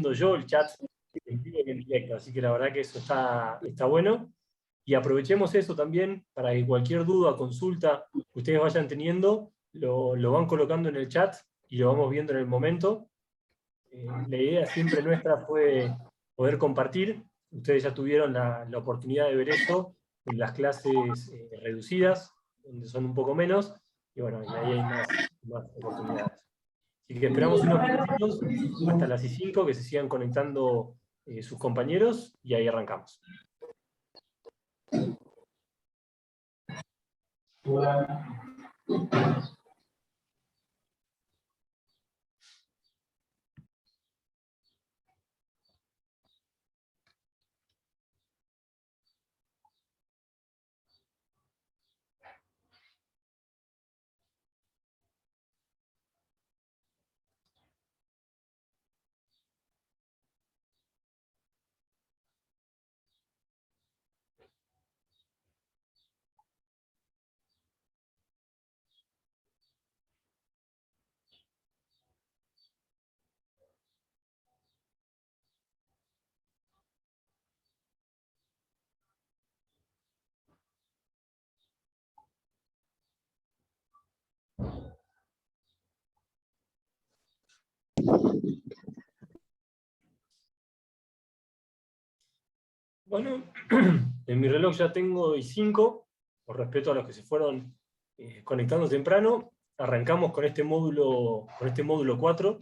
haciendo yo el chat en vivo y en directo, así que la verdad que eso está bueno. Y aprovechemos eso también para que cualquier duda, consulta que ustedes vayan teniendo, lo van colocando en el chat y lo vamos viendo en el momento. La idea siempre nuestra fue poder compartir. Ustedes ya tuvieron la oportunidad de ver eso en las clases reducidas, donde son un poco menos, y bueno, y ahí hay más oportunidades. Así que esperamos unos minutitos hasta las 5 que se sigan conectando sus compañeros, y ahí arrancamos. Bueno, en mi reloj ya tengo 5, por respeto a los que se fueron conectando temprano. Arrancamos con este módulo 4.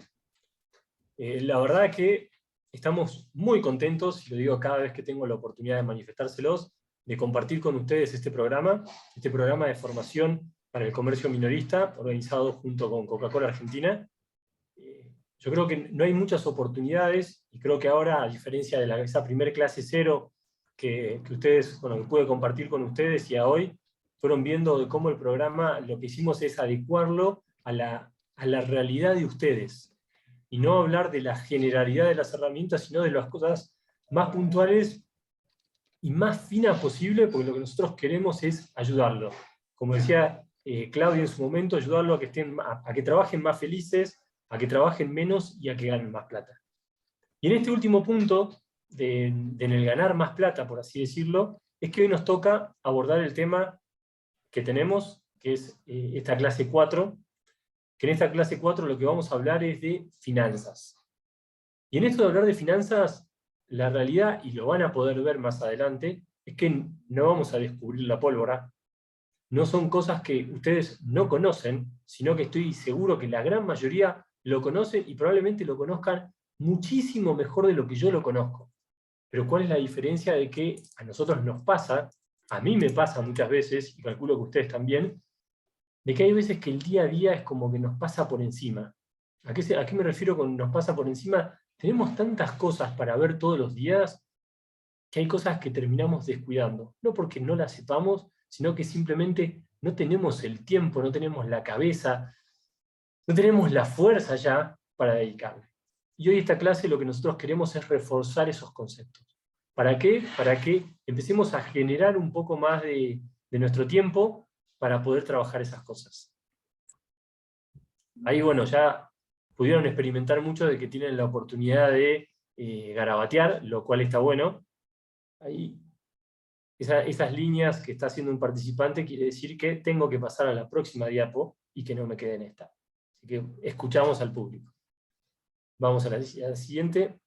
La verdad es que estamos muy contentos, y lo digo cada vez que tengo la oportunidad de manifestárselos, de compartir con ustedes este programa de formación para el comercio minorista, organizado junto con Coca-Cola Argentina. Yo creo que no hay muchas oportunidades, y creo que ahora, a diferencia de esa primer clase 0 que ustedes, bueno, que pude compartir con ustedes, y a hoy, fueron viendo de cómo el programa, lo que hicimos es adecuarlo a la realidad de ustedes, y no hablar de la generalidad de las herramientas, sino de las cosas más puntuales y más finas posible, porque lo que nosotros queremos es ayudarlo. Como decía Claudia en su momento, ayudarlo a que trabajen más felices, a que trabajen menos y a que ganen más plata. Y en este último punto, en el ganar más plata, por así decirlo, es que hoy nos toca abordar el tema que tenemos, que es esta clase 4, que en esta clase 4 lo que vamos a hablar es de finanzas. Y en esto de hablar de finanzas, la realidad, y lo van a poder ver más adelante, es que no vamos a descubrir la pólvora. No son cosas que ustedes no conocen, sino que estoy seguro que la gran mayoría lo conocen, y probablemente lo conozcan muchísimo mejor de lo que yo lo conozco. Pero ¿cuál es la diferencia? De que a nosotros nos pasa, a mí me pasa muchas veces, y calculo que ustedes también, de que hay veces que el día a día es como que nos pasa por encima. ¿A qué me refiero con nos pasa por encima? Tenemos tantas cosas para ver todos los días, que hay cosas que terminamos descuidando. No porque no las sepamos, sino que simplemente no tenemos el tiempo, no tenemos la cabeza, no tenemos la fuerza ya para dedicarle. Y hoy esta clase lo que nosotros queremos es reforzar esos conceptos. ¿Para qué? Para que empecemos a generar un poco más de nuestro tiempo para poder trabajar esas cosas. Ahí, bueno, ya pudieron experimentar mucho de que tienen la oportunidad de garabatear, lo cual está bueno. Ahí, esas líneas que está haciendo un participante quiere decir que tengo que pasar a la próxima diapo y que no me quede en esta. Así que escuchamos al público. Vamos a la siguiente.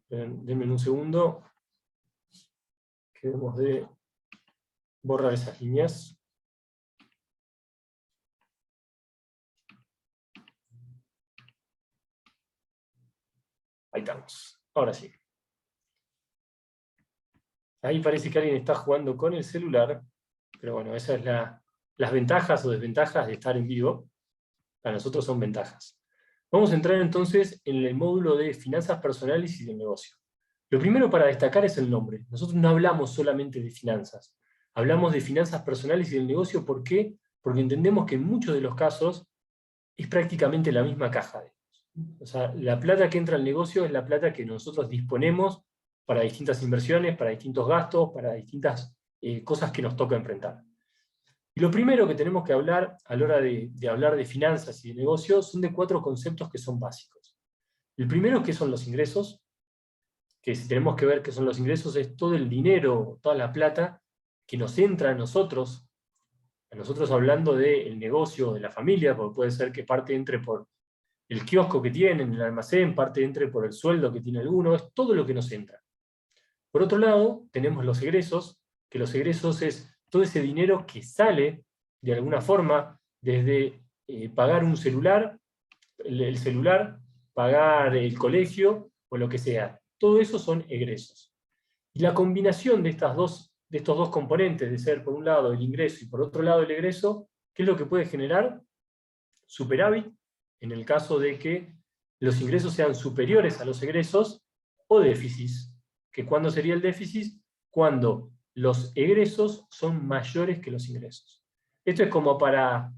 Denme un segundo. Que debemos de borrar esas líneas. Ahí estamos. Ahora sí. Ahí parece que alguien está jugando con el celular, pero bueno, esas es las ventajas o desventajas de estar en vivo. Para nosotros son ventajas. Vamos a entrar entonces en el módulo de finanzas personales y de negocio. Lo primero para destacar es el nombre. Nosotros no hablamos solamente de finanzas. Hablamos de finanzas personales y del negocio. ¿Por qué? Porque entendemos que en muchos de los casos es prácticamente la misma caja. O sea, la plata que entra al negocio es la plata que nosotros disponemos para distintas inversiones, para distintos gastos, para distintas cosas que nos toca enfrentar. Y lo primero que tenemos que hablar a la hora de hablar de finanzas y de negocios son de 4 conceptos que son básicos. El primero, ¿qué son los ingresos? Que si tenemos que ver qué son los ingresos, es todo el dinero, toda la plata que nos entra a nosotros hablando del negocio, de la familia, porque puede ser que parte entre por el kiosco que tienen, el almacén, parte entre por el sueldo que tiene alguno, es todo lo que nos entra. Por otro lado, tenemos los egresos, que los egresos es todo ese dinero que sale, de alguna forma, desde pagar un celular, el celular, pagar el colegio, o lo que sea. Todo eso son egresos. Y la combinación de estos dos componentes, de ser por un lado el ingreso y por otro lado el egreso, ¿qué es lo que puede generar? Superávit, en el caso de que los ingresos sean superiores a los egresos, o déficit, que ¿cuándo sería el déficit? Cuando los egresos son mayores que los ingresos. Esto es como para,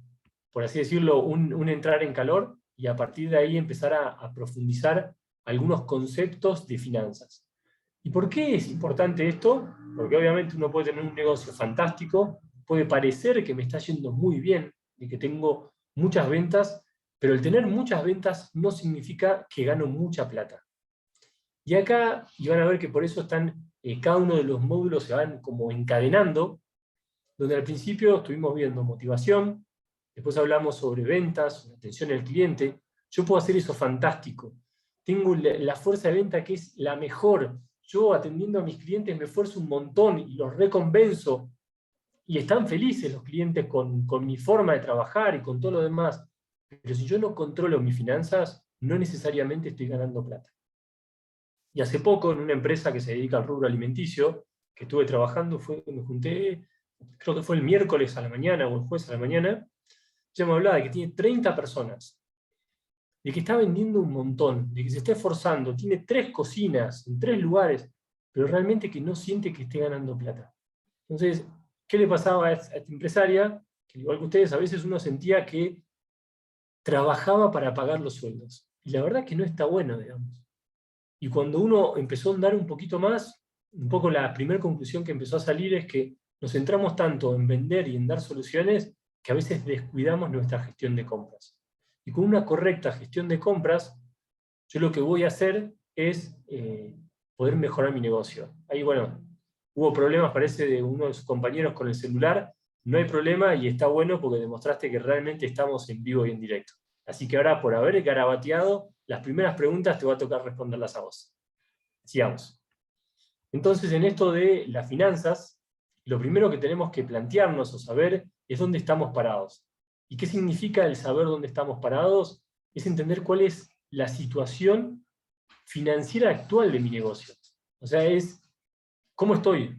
por así decirlo, un entrar en calor, y a partir de ahí empezar a profundizar algunos conceptos de finanzas. ¿Y por qué es importante esto? Porque obviamente uno puede tener un negocio fantástico, puede parecer que me está yendo muy bien, y que tengo muchas ventas, pero el tener muchas ventas no significa que gano mucha plata. Y acá, y van a ver que por eso están, cada uno de los módulos se van como encadenando, donde al principio estuvimos viendo motivación, después hablamos sobre ventas, atención al cliente. Yo puedo hacer eso fantástico. Tengo la fuerza de venta que es la mejor. Yo atendiendo a mis clientes me esfuerzo un montón y los reconvenzo. Y están felices los clientes con mi forma de trabajar y con todo lo demás. Pero si yo no controlo mis finanzas, no necesariamente estoy ganando plata. Y hace poco, en una empresa que se dedica al rubro alimenticio, que estuve trabajando, me junté, creo que fue el miércoles a la mañana o el jueves a la mañana, ella me hablaba de que tiene 30 personas, de que está vendiendo un montón, de que se está esforzando, tiene 3 cocinas en 3 lugares, pero realmente que no siente que esté ganando plata. Entonces, ¿qué le pasaba a esta empresaria? Que igual que ustedes, a veces uno sentía que trabajaba para pagar los sueldos. Y la verdad que no está bueno, digamos. Y cuando uno empezó a andar un poquito más, un poco la primera conclusión que empezó a salir es que nos centramos tanto en vender y en dar soluciones que a veces descuidamos nuestra gestión de compras. Y con una correcta gestión de compras, yo lo que voy a hacer es poder mejorar mi negocio. Ahí, bueno, hubo problemas, parece, de uno de sus compañeros con el celular. No hay problema y está bueno porque demostraste que realmente estamos en vivo y en directo. Así que ahora, por haber garabateado, las primeras preguntas te va a tocar responderlas a vos. Sigamos. Entonces, en esto de las finanzas, lo primero que tenemos que plantearnos o saber es dónde estamos parados. ¿Y qué significa el saber dónde estamos parados? Es entender cuál es la situación financiera actual de mi negocio. O sea, es cómo estoy.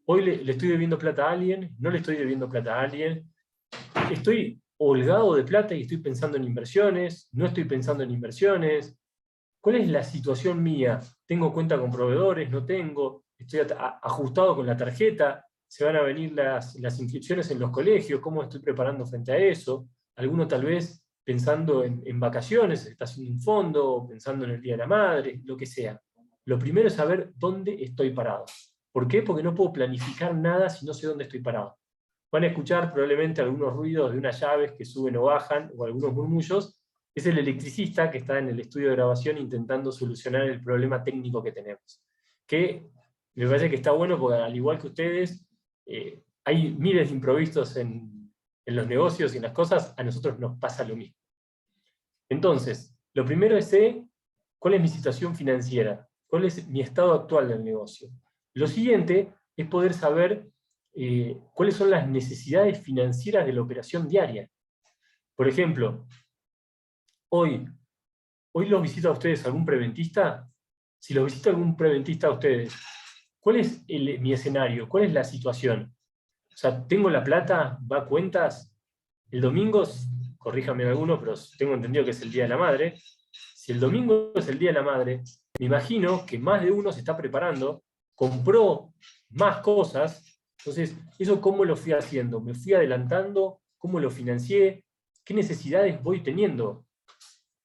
Hoy le estoy debiendo plata a alguien, no le estoy debiendo plata a alguien, estoy holgado de plata y estoy pensando en inversiones, no estoy pensando en inversiones. ¿Cuál es la situación mía? ¿Tengo cuenta con proveedores? ¿No tengo? ¿Estoy ajustado con la tarjeta? ¿Se van a venir las inscripciones en los colegios? ¿Cómo estoy preparando frente a eso? Alguno tal vez pensando en vacaciones, está haciendo un fondo, pensando en el Día de la Madre, lo que sea. Lo primero es saber dónde estoy parado. ¿Por qué? Porque no puedo planificar nada si no sé dónde estoy parado. Van a escuchar probablemente algunos ruidos de unas llaves que suben o bajan, o algunos murmullos. Es el electricista que está en el estudio de grabación intentando solucionar el problema técnico que tenemos. Que me parece que está bueno porque, al igual que ustedes, hay miles de imprevistos en los negocios y en las cosas, a nosotros nos pasa lo mismo. Entonces, lo primero es cuál es mi situación financiera, cuál es mi estado actual del negocio. Lo siguiente es poder saber cuáles son las necesidades financieras de la operación diaria. Por ejemplo, hoy los visita a ustedes algún preventista. Si los visita algún preventista a ustedes, ¿cuál es mi escenario? ¿Cuál es la situación? O sea, ¿tengo la plata? ¿Va a cuentas? El domingo, corríjame alguno, pero tengo entendido que es el Día de la Madre. Si el domingo es el Día de la Madre, me imagino que más de uno se está preparando, compró más cosas. Entonces, ¿eso cómo lo fui haciendo? ¿Me fui adelantando? ¿Cómo lo financié? ¿Qué necesidades voy teniendo?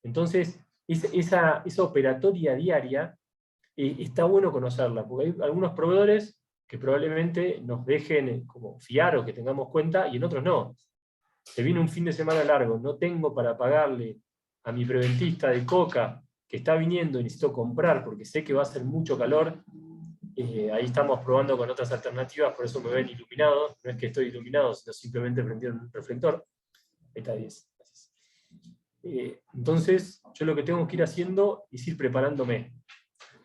Entonces, esa operatoria diaria está bueno conocerla, porque hay algunos proveedores que probablemente nos dejen como fiar o que tengamos cuenta, y en otros no. Se viene un fin de semana largo, no tengo para pagarle a mi preventista de coca que está viniendo y necesito comprar porque sé que va a hacer mucho calor, ahí estamos probando con otras alternativas, por eso me ven iluminado. No es que estoy iluminado, sino simplemente prendieron un reflector. Ahí está 10. Gracias. Entonces, yo lo que tengo que ir haciendo es ir preparándome.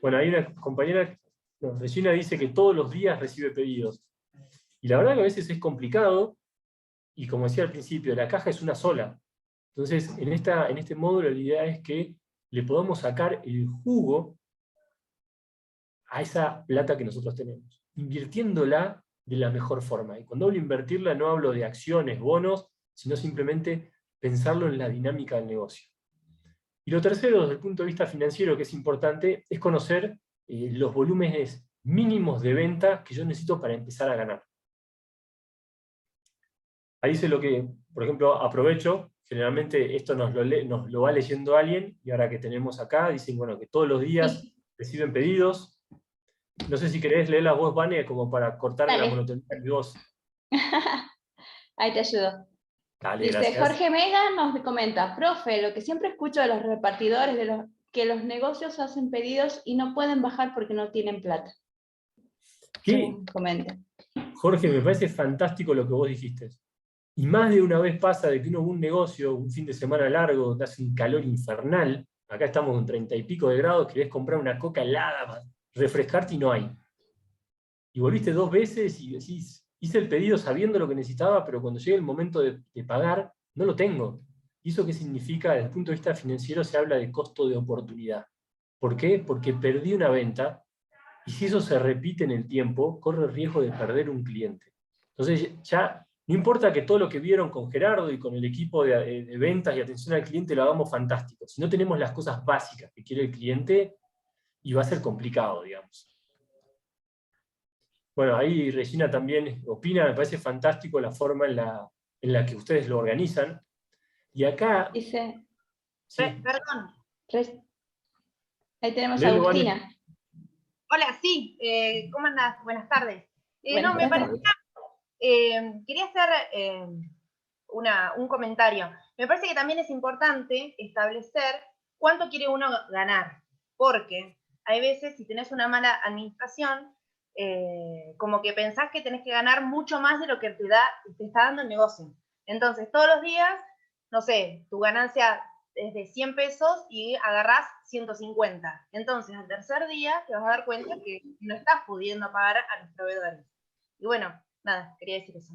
Bueno, hay una compañera, no, Regina, dice que todos los días recibe pedidos. Y la verdad que a veces es complicado, y como decía al principio, la caja es una sola. Entonces, en este módulo la idea es que le podamos sacar el jugo a esa plata que nosotros tenemos, invirtiéndola de la mejor forma. Y cuando hablo de invertirla no hablo de acciones, bonos, sino simplemente pensarlo en la dinámica del negocio. Y lo tercero, desde el punto de vista financiero, que es importante, es conocer los volúmenes mínimos de venta que yo necesito para empezar a ganar. Ahí dice lo que, por ejemplo, aprovecho, generalmente esto nos lo va leyendo alguien, y ahora que tenemos acá, dicen bueno, que todos los días reciben pedidos. No sé si querés leer la voz, Vane, como para cortarme la monotonía de mi voz. Ahí te ayudo. Dale, Dice, gracias. Jorge Mega nos comenta, profe, lo que siempre escucho de los repartidores, que los negocios hacen pedidos y no pueden bajar porque no tienen plata. ¿Qué? Comenta. Jorge, me parece fantástico lo que vos dijiste. Y más de una vez pasa de que uno va a un negocio, un fin de semana largo, donde hace un calor infernal, acá estamos con 30 y pico de grados, querés comprar una coca helada para refrescarte y no hay. Y volviste 2 veces y decís, hice el pedido sabiendo lo que necesitaba, pero cuando llega el momento de pagar, no lo tengo. ¿Y eso qué significa? Desde el punto de vista financiero se habla de costo de oportunidad. ¿Por qué? Porque perdí una venta, y si eso se repite en el tiempo, corre el riesgo de perder un cliente. Entonces ya no importa que todo lo que vieron con Gerardo y con el equipo de ventas y atención al cliente lo hagamos fantástico. Si no tenemos las cosas básicas que quiere el cliente, y va a ser complicado, digamos. Bueno, ahí Regina también opina, me parece fantástico la forma en la que ustedes lo organizan. Y acá... Dice... Sí. Perdón. Ahí tenemos a Agustina. Vale. Hola, sí. ¿Cómo andás? Buenas tardes. No, me parecía... quería hacer un comentario. Me parece que también es importante establecer cuánto quiere uno ganar. Porque hay veces, si tenés una mala administración, como que pensás que tenés que ganar mucho más de lo que te está dando el negocio. Entonces, todos los días, no sé, tu ganancia es de 100 pesos y agarrás 150. Entonces, al tercer día te vas a dar cuenta que no estás pudiendo pagar a los proveedores. Y bueno, nada, quería decir eso.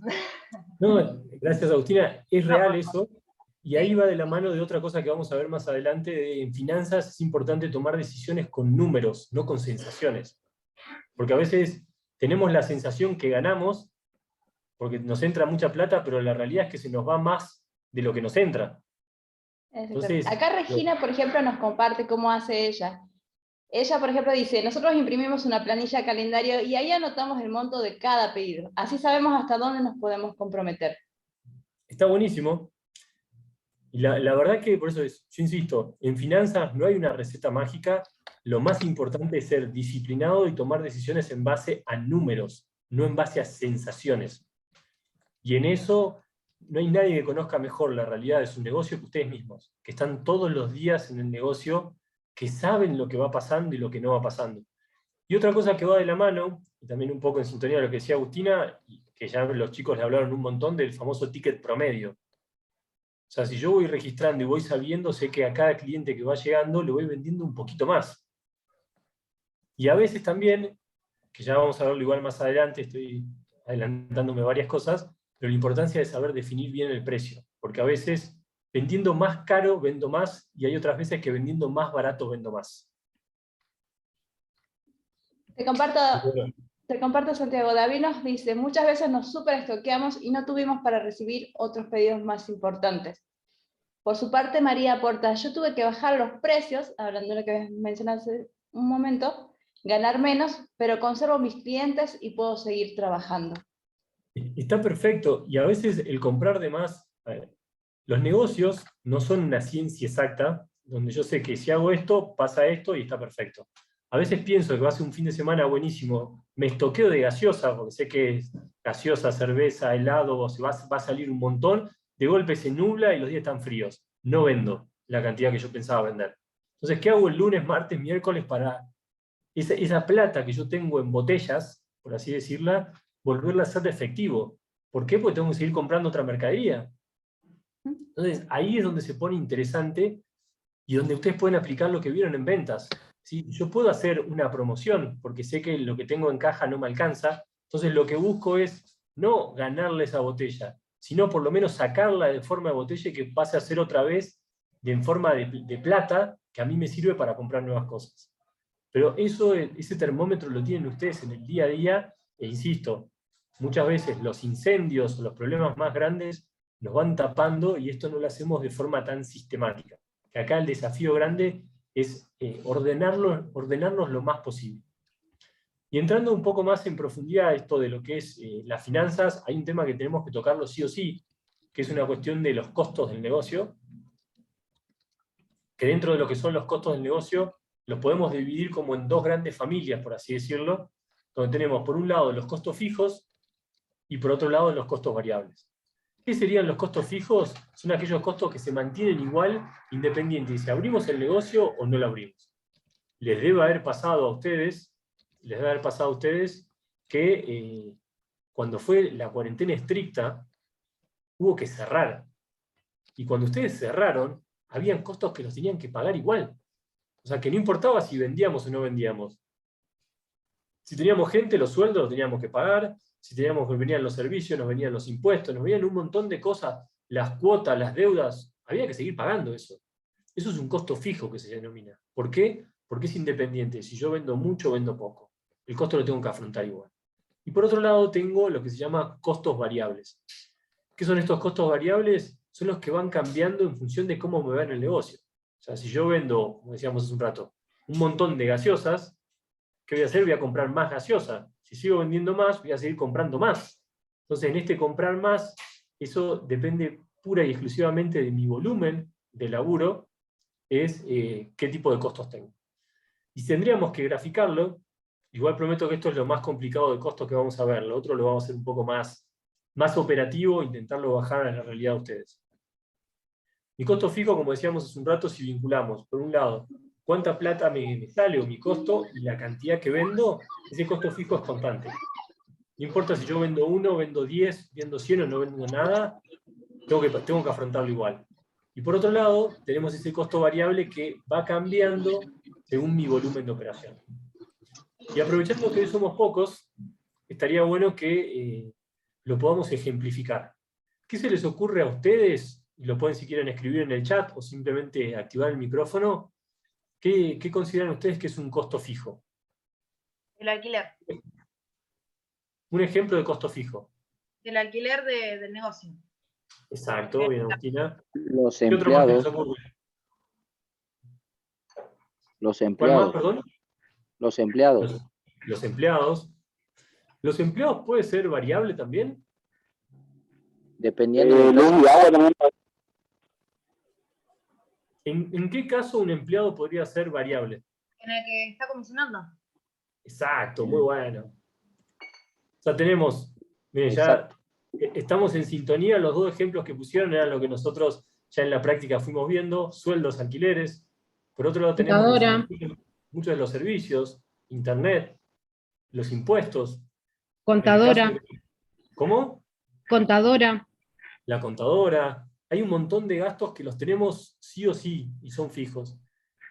No, gracias, Agustina. Es real eso. Y ahí va de la mano de otra cosa que vamos a ver más adelante. En finanzas es importante tomar decisiones con números, no con sensaciones. Porque a veces tenemos la sensación que ganamos porque nos entra mucha plata, pero la realidad es que se nos va más de lo que nos entra. Entonces, acá Regina, por ejemplo, nos comparte cómo hace ella. Ella, por ejemplo, dice, nosotros imprimimos una planilla calendario y ahí anotamos el monto de cada pedido. Así sabemos hasta dónde nos podemos comprometer. Está buenísimo. Y la verdad que, por eso yo insisto, en finanzas no hay una receta mágica. Lo más importante es ser disciplinado y tomar decisiones en base a números, no en base a sensaciones. Y en eso no hay nadie que conozca mejor la realidad de su negocio que ustedes mismos, que están todos los días en el negocio, que saben lo que va pasando y lo que no va pasando. Y otra cosa que va de la mano, y también un poco en sintonía de lo que decía Agustina, y que ya los chicos le hablaron un montón, del famoso ticket promedio. O sea, si yo voy registrando y voy sabiendo, sé que a cada cliente que va llegando le voy vendiendo un poquito más. Y a veces también, que ya vamos a verlo igual más adelante, estoy adelantándome varias cosas, pero la importancia de saber definir bien el precio, porque a veces vendiendo más caro vendo más, y hay otras veces que vendiendo más barato vendo más. Te comparto, Santiago. David nos dice, muchas veces nos superestoqueamos y no tuvimos para recibir otros pedidos más importantes. Por su parte, María aporta, yo tuve que bajar los precios, hablando de lo que mencionaste hace un momento, ganar menos, pero conservo mis clientes y puedo seguir trabajando. Está perfecto, y a veces el comprar de más, los negocios no son una ciencia exacta, donde yo sé que si hago esto, pasa esto y está perfecto. A veces pienso que va a ser un fin de semana buenísimo, me estoqueo de gaseosa, porque sé que es gaseosa, cerveza, helado, va a salir un montón, de golpe se nubla y los días están fríos. No vendo la cantidad que yo pensaba vender. Entonces, ¿qué hago el lunes, martes, miércoles para esa plata que yo tengo en botellas, por así decirla, volverla a hacer de efectivo? ¿Por qué? Porque tengo que seguir comprando otra mercadería. Entonces, ahí es donde se pone interesante y donde ustedes pueden aplicar lo que vieron en ventas. ¿Sí? Yo puedo hacer una promoción porque sé que lo que tengo en caja no me alcanza, entonces lo que busco es no ganarle esa botella, sino por lo menos sacarla de forma de botella y que pase a ser otra vez en forma de plata, que a mí me sirve para comprar nuevas cosas. Pero eso, ese termómetro lo tienen ustedes en el día a día, e insisto, muchas veces los incendios, los problemas más grandes, nos van tapando y esto no lo hacemos de forma tan sistemática. Que acá el desafío grande es ordenarnos lo más posible. Y entrando un poco más en profundidad a esto de lo que es las finanzas, hay un tema que tenemos que tocarlo sí o sí, que es una cuestión de los costos del negocio, que dentro de lo que son los costos del negocio, los podemos dividir como en dos grandes familias, por así decirlo, donde tenemos por un lado los costos fijos y por otro lado los costos variables. ¿Qué serían los costos fijos? Son aquellos costos que se mantienen igual, independiente de si abrimos el negocio o no lo abrimos. Les debe haber pasado a ustedes que cuando fue la cuarentena estricta, hubo que cerrar. Y cuando ustedes cerraron, habían costos que los tenían que pagar igual. O sea, que no importaba si vendíamos o no vendíamos. Si teníamos gente, los sueldos los teníamos que pagar. Si teníamos que venían los servicios, nos venían los impuestos, nos venían un montón de cosas, las cuotas, las deudas. Había que seguir pagando eso. Eso es un costo fijo que se denomina. ¿Por qué? Porque es independiente. Si yo vendo mucho, vendo poco. El costo lo tengo que afrontar igual. Y por otro lado tengo lo que se llama costos variables. ¿Qué son estos costos variables? Son los que van cambiando en función de cómo me va en el negocio. O sea, si yo vendo, como decíamos hace un rato, un montón de gaseosas, ¿qué voy a hacer? Voy a comprar más gaseosa. Si sigo vendiendo más, voy a seguir comprando más. Entonces, en este comprar más, eso depende pura y exclusivamente de mi volumen de laburo, es qué tipo de costos tengo. Y tendríamos que graficarlo. Igual prometo que esto es lo más complicado de costos que vamos a ver. Lo otro lo vamos a hacer un poco más operativo, intentarlo bajar a la realidad de ustedes. Mi costo fijo, como decíamos hace un rato, si vinculamos, por un lado, cuánta plata me sale o mi costo y la cantidad que vendo, ese costo fijo es constante. No importa si yo vendo 1, vendo 10, vendo 100 o no vendo nada, tengo que afrontarlo igual. Y por otro lado, tenemos ese costo variable que va cambiando según mi volumen de operación. Y aprovechando que hoy somos pocos, estaría bueno que lo podamos ejemplificar. ¿Qué se les ocurre a ustedes? Y lo pueden si quieren escribir en el chat o simplemente activar el micrófono. ¿Qué consideran ustedes que es un costo fijo? El alquiler. Un ejemplo de costo fijo. El alquiler del negocio. Exacto, bien, Agustina. Los ¿Qué otro más se les empleados. ocurre? Los ¿Cuál más, empleados. perdón? Los empleados. Los empleados. ¿Los empleados puede ser variable también? Dependiendo de ¿En qué caso un empleado podría ser variable? En el que está comisionando. Exacto, muy bueno. O sea, tenemos, miren, ya Exacto. estamos en sintonía, los dos ejemplos que pusieron eran lo que nosotros ya en la práctica fuimos viendo, sueldos, alquileres. Por otro lado tenemos muchos de los servicios, internet, los impuestos. Contadora. ¿Cómo? Contadora. La contadora. Hay un montón de gastos que los tenemos sí o sí y son fijos.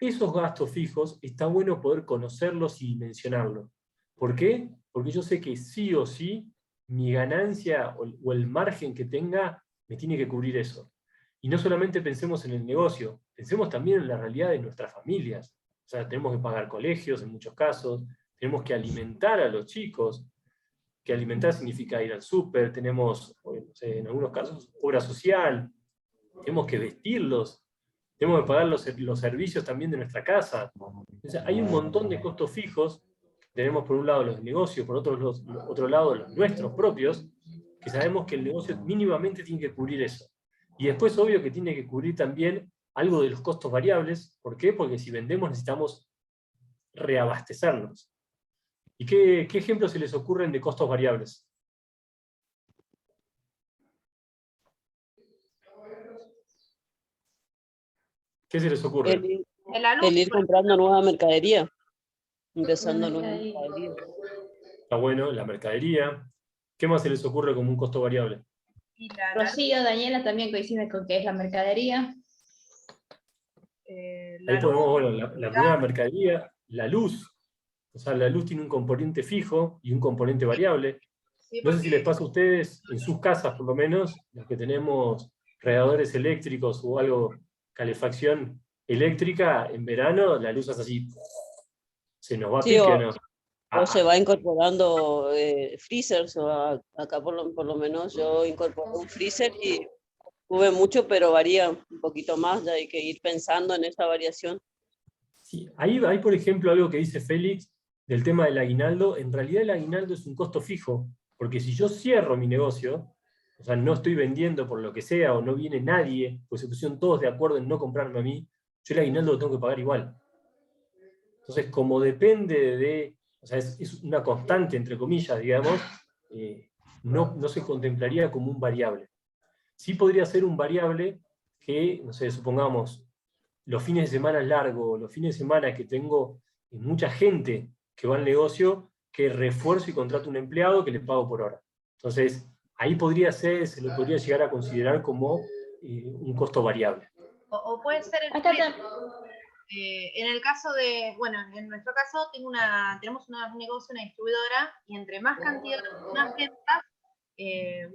Esos gastos fijos está bueno poder conocerlos y dimensionarlos. ¿Por qué? Porque yo sé que sí o sí mi ganancia o el margen que tenga me tiene que cubrir eso. Y no solamente pensemos en el negocio, pensemos también en la realidad de nuestras familias. O sea, tenemos que pagar colegios en muchos casos, tenemos que alimentar a los chicos, que alimentar significa ir al súper, tenemos, no sé, en algunos casos, obra social, tenemos que vestirlos, tenemos que pagar los servicios también de nuestra casa. Entonces, hay un montón de costos fijos. Tenemos por un lado los negocios, por otro lado los nuestros propios, que sabemos que el negocio mínimamente tiene que cubrir eso. Y después, obvio, que tiene que cubrir también algo de los costos variables. ¿Por qué? Porque si vendemos necesitamos reabastecernos. ¿Y qué ejemplos se les ocurren de costos variables? ¿Qué se les ocurre? En la luz, El ir comprando nueva mercadería. Ingresando Nueva nueva mercadería. mercadería. Está bueno, la mercadería. ¿Qué más se les ocurre como un costo variable? y la luz, Rocío, Daniela también coincide con que es la mercadería. la Ahí ponemos, luz, bueno, la primera mercadería, la luz. O sea, la luz tiene un componente fijo y un componente variable. sí, No sé si porque les pasa a ustedes, en sus casas por lo menos, los que tenemos radiadores eléctricos o algo, calefacción eléctrica, en verano la luz hace así, se nos va a Sí, pique, ¿o no? o se va incorporando freezers, acá por lo menos yo incorporé un freezer y tuve mucho, pero varía un poquito más, ya hay que ir pensando en esa variación. Sí, ahí hay, por ejemplo, algo que dice Félix del tema del aguinaldo. En realidad el aguinaldo es un costo fijo, porque si yo cierro mi negocio, o sea, no estoy vendiendo por lo que sea, o no viene nadie, pues se pusieron todos de acuerdo en no comprarme a mí, yo el aguinaldo lo tengo que pagar igual. Entonces, como depende de, o sea, es una constante, entre comillas, digamos, no se contemplaría como un variable. Sí podría ser un variable que, no sé, supongamos, los fines de semana largos, los fines de semana que tengo mucha gente que va al negocio, que refuerzo y contrato un empleado que le pago por hora. Entonces, ahí podría ser, se lo podría llegar a considerar como un costo variable. o puede ser el Acá flete. En el caso de, bueno, en nuestro caso tenemos un negocio, una distribuidora, y entre más cantidad, más ventas,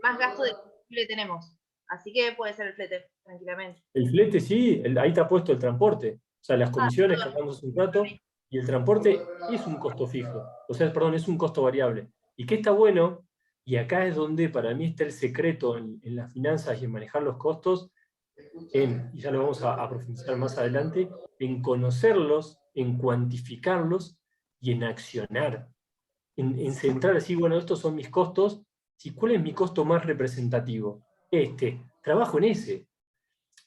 más gasto de combustible tenemos. Así que puede ser el flete, tranquilamente. El flete sí, ahí está puesto el transporte. O sea, las comisiones que hablamos hace un rato, y el transporte es un costo fijo. O sea, perdón, es un costo variable. ¿Y qué está bueno? Y acá es donde para mí está el secreto en las finanzas y en manejar los costos, y ya lo vamos a profundizar más adelante, en conocerlos, en cuantificarlos y en accionar. En centrar así, bueno, estos son mis costos, ¿cuál es mi costo más representativo? Trabajo en ese.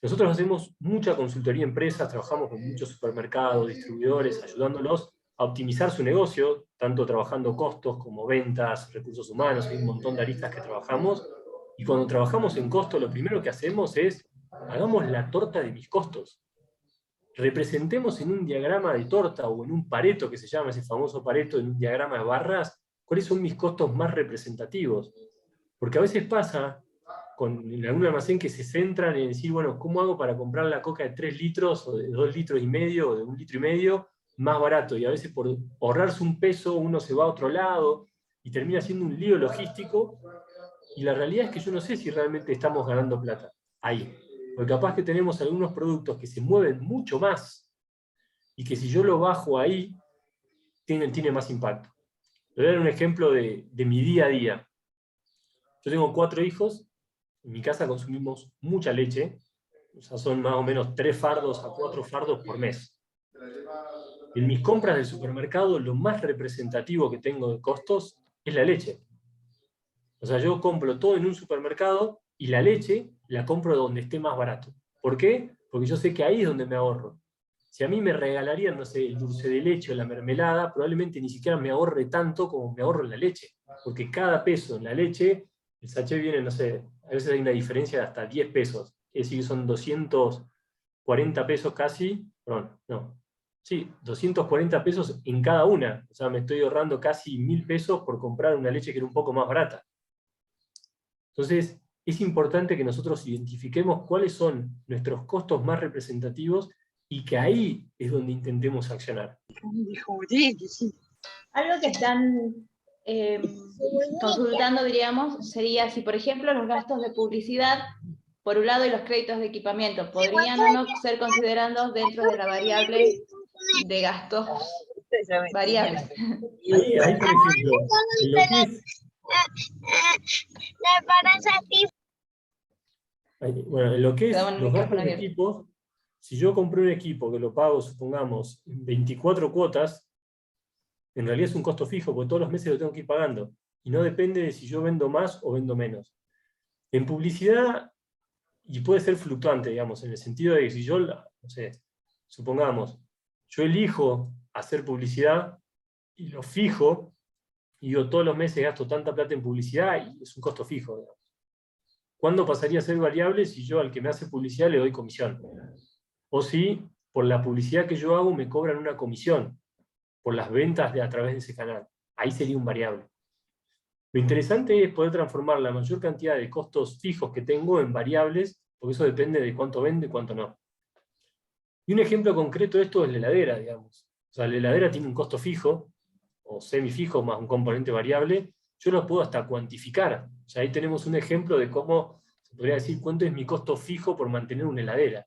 Nosotros hacemos mucha consultoría a empresas, trabajamos con muchos supermercados, distribuidores, ayudándolos a optimizar su negocio, tanto trabajando costos como ventas, recursos humanos, hay un montón de aristas que trabajamos, y cuando trabajamos en costo, lo primero que hacemos es, hagamos la torta de mis costos. Representemos en un diagrama de torta o en un Pareto, que se llama ese famoso Pareto, en un diagrama de barras, cuáles son mis costos más representativos. Porque a veces pasa en algún almacén que se centran en decir, bueno, ¿cómo hago para comprar la coca de 3 litros o de 2 litros y medio o de 1 litro y medio más barato? Y a veces por ahorrarse un peso uno se va a otro lado y termina siendo un lío logístico, y la realidad es que yo no sé si realmente estamos ganando plata ahí. Porque capaz que tenemos algunos productos que se mueven mucho más y que si yo lo bajo ahí, tiene más impacto. Le voy a dar un ejemplo de mi día a día. Yo tengo 4 hijos, en mi casa consumimos mucha leche, o sea, son más o menos 3 fardos a 4 fardos por mes. En mis compras del supermercado, lo más representativo que tengo de costos es la leche. O sea, yo compro todo en un supermercado y la leche la compro donde esté más barato. ¿Por qué? Porque yo sé que ahí es donde me ahorro. Si a mí me regalarían, no sé, el dulce de leche o la mermelada, probablemente ni siquiera me ahorre tanto como me ahorro en la leche. Porque cada peso en la leche, el sachet viene, no sé, a veces hay una diferencia de hasta 10 pesos. Es decir, son 240 pesos casi, perdón, no. Sí, 240 pesos en cada una. O sea, me estoy ahorrando casi 1.000 pesos por comprar una leche que era un poco más barata. Entonces, es importante que nosotros identifiquemos cuáles son nuestros costos más representativos y que ahí es donde intentemos accionar. Algo que están consultando, diríamos, sería si, por ejemplo, los gastos de publicidad, por un lado, y los créditos de equipamiento, ¿podrían o no ser considerados dentro de la variable de gastos variables? Ahí, por ejemplo, en lo que es... Bueno, en lo que es los gastos de equipos, si yo compré un equipo que lo pago, supongamos, en 24 cuotas, en realidad es un costo fijo, porque todos los meses lo tengo que ir pagando, y no depende de si yo vendo más o vendo menos. En publicidad, y puede ser fluctuante, digamos, en el sentido de que si yo, no sé, supongamos, yo elijo hacer publicidad y lo fijo, y yo todos los meses gasto tanta plata en publicidad, y es un costo fijo, digamos. ¿Cuándo pasaría a ser variable si yo al que me hace publicidad le doy comisión? O si, por la publicidad que yo hago me cobran una comisión, por las ventas a través de ese canal. Ahí sería un variable. Lo interesante es poder transformar la mayor cantidad de costos fijos que tengo en variables, porque eso depende de cuánto vende y cuánto no. Y un ejemplo concreto de esto es la heladera, digamos. O sea, la heladera tiene un costo fijo, o semifijo más un componente variable, yo lo puedo hasta cuantificar. O sea, ahí tenemos un ejemplo de cómo se podría decir cuánto es mi costo fijo por mantener una heladera.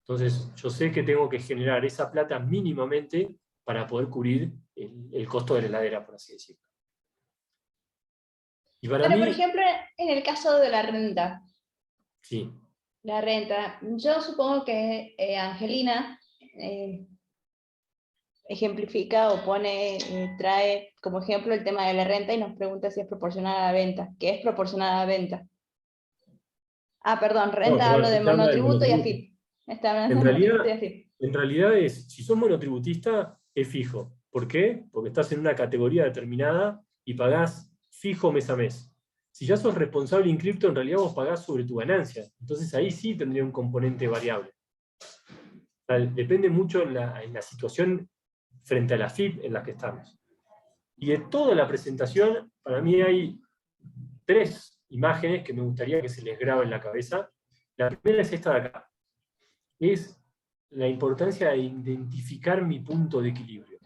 Entonces, yo sé que tengo que generar esa plata mínimamente para poder cubrir el costo de la heladera, por así decirlo. Y para Ahora, mí, por ejemplo, en el caso de la renta. sí. La renta. Yo supongo que Angelina ejemplifica o pone, trae como ejemplo el tema de la renta y nos pregunta si es proporcional a la venta. ¿Qué es proporcional a la venta? Ah, perdón, renta No, hablo de usted habla del monotributo y monotributo. AFIP. Está hablando de monotributo y AFIP. En realidad si sos monotributista, es fijo. ¿Por qué? Porque estás en una categoría determinada y pagás fijo mes a mes. Si ya sos responsable inscripto, en realidad vos pagás sobre tu ganancia. Entonces ahí sí tendría un componente variable. O sea, depende mucho en la situación frente a la FIP en la que estamos. Y de toda la presentación, para mí hay 3 imágenes que me gustaría que se les grabe en la cabeza. La primera es esta de acá. Es la importancia de identificar mi punto de equilibrio.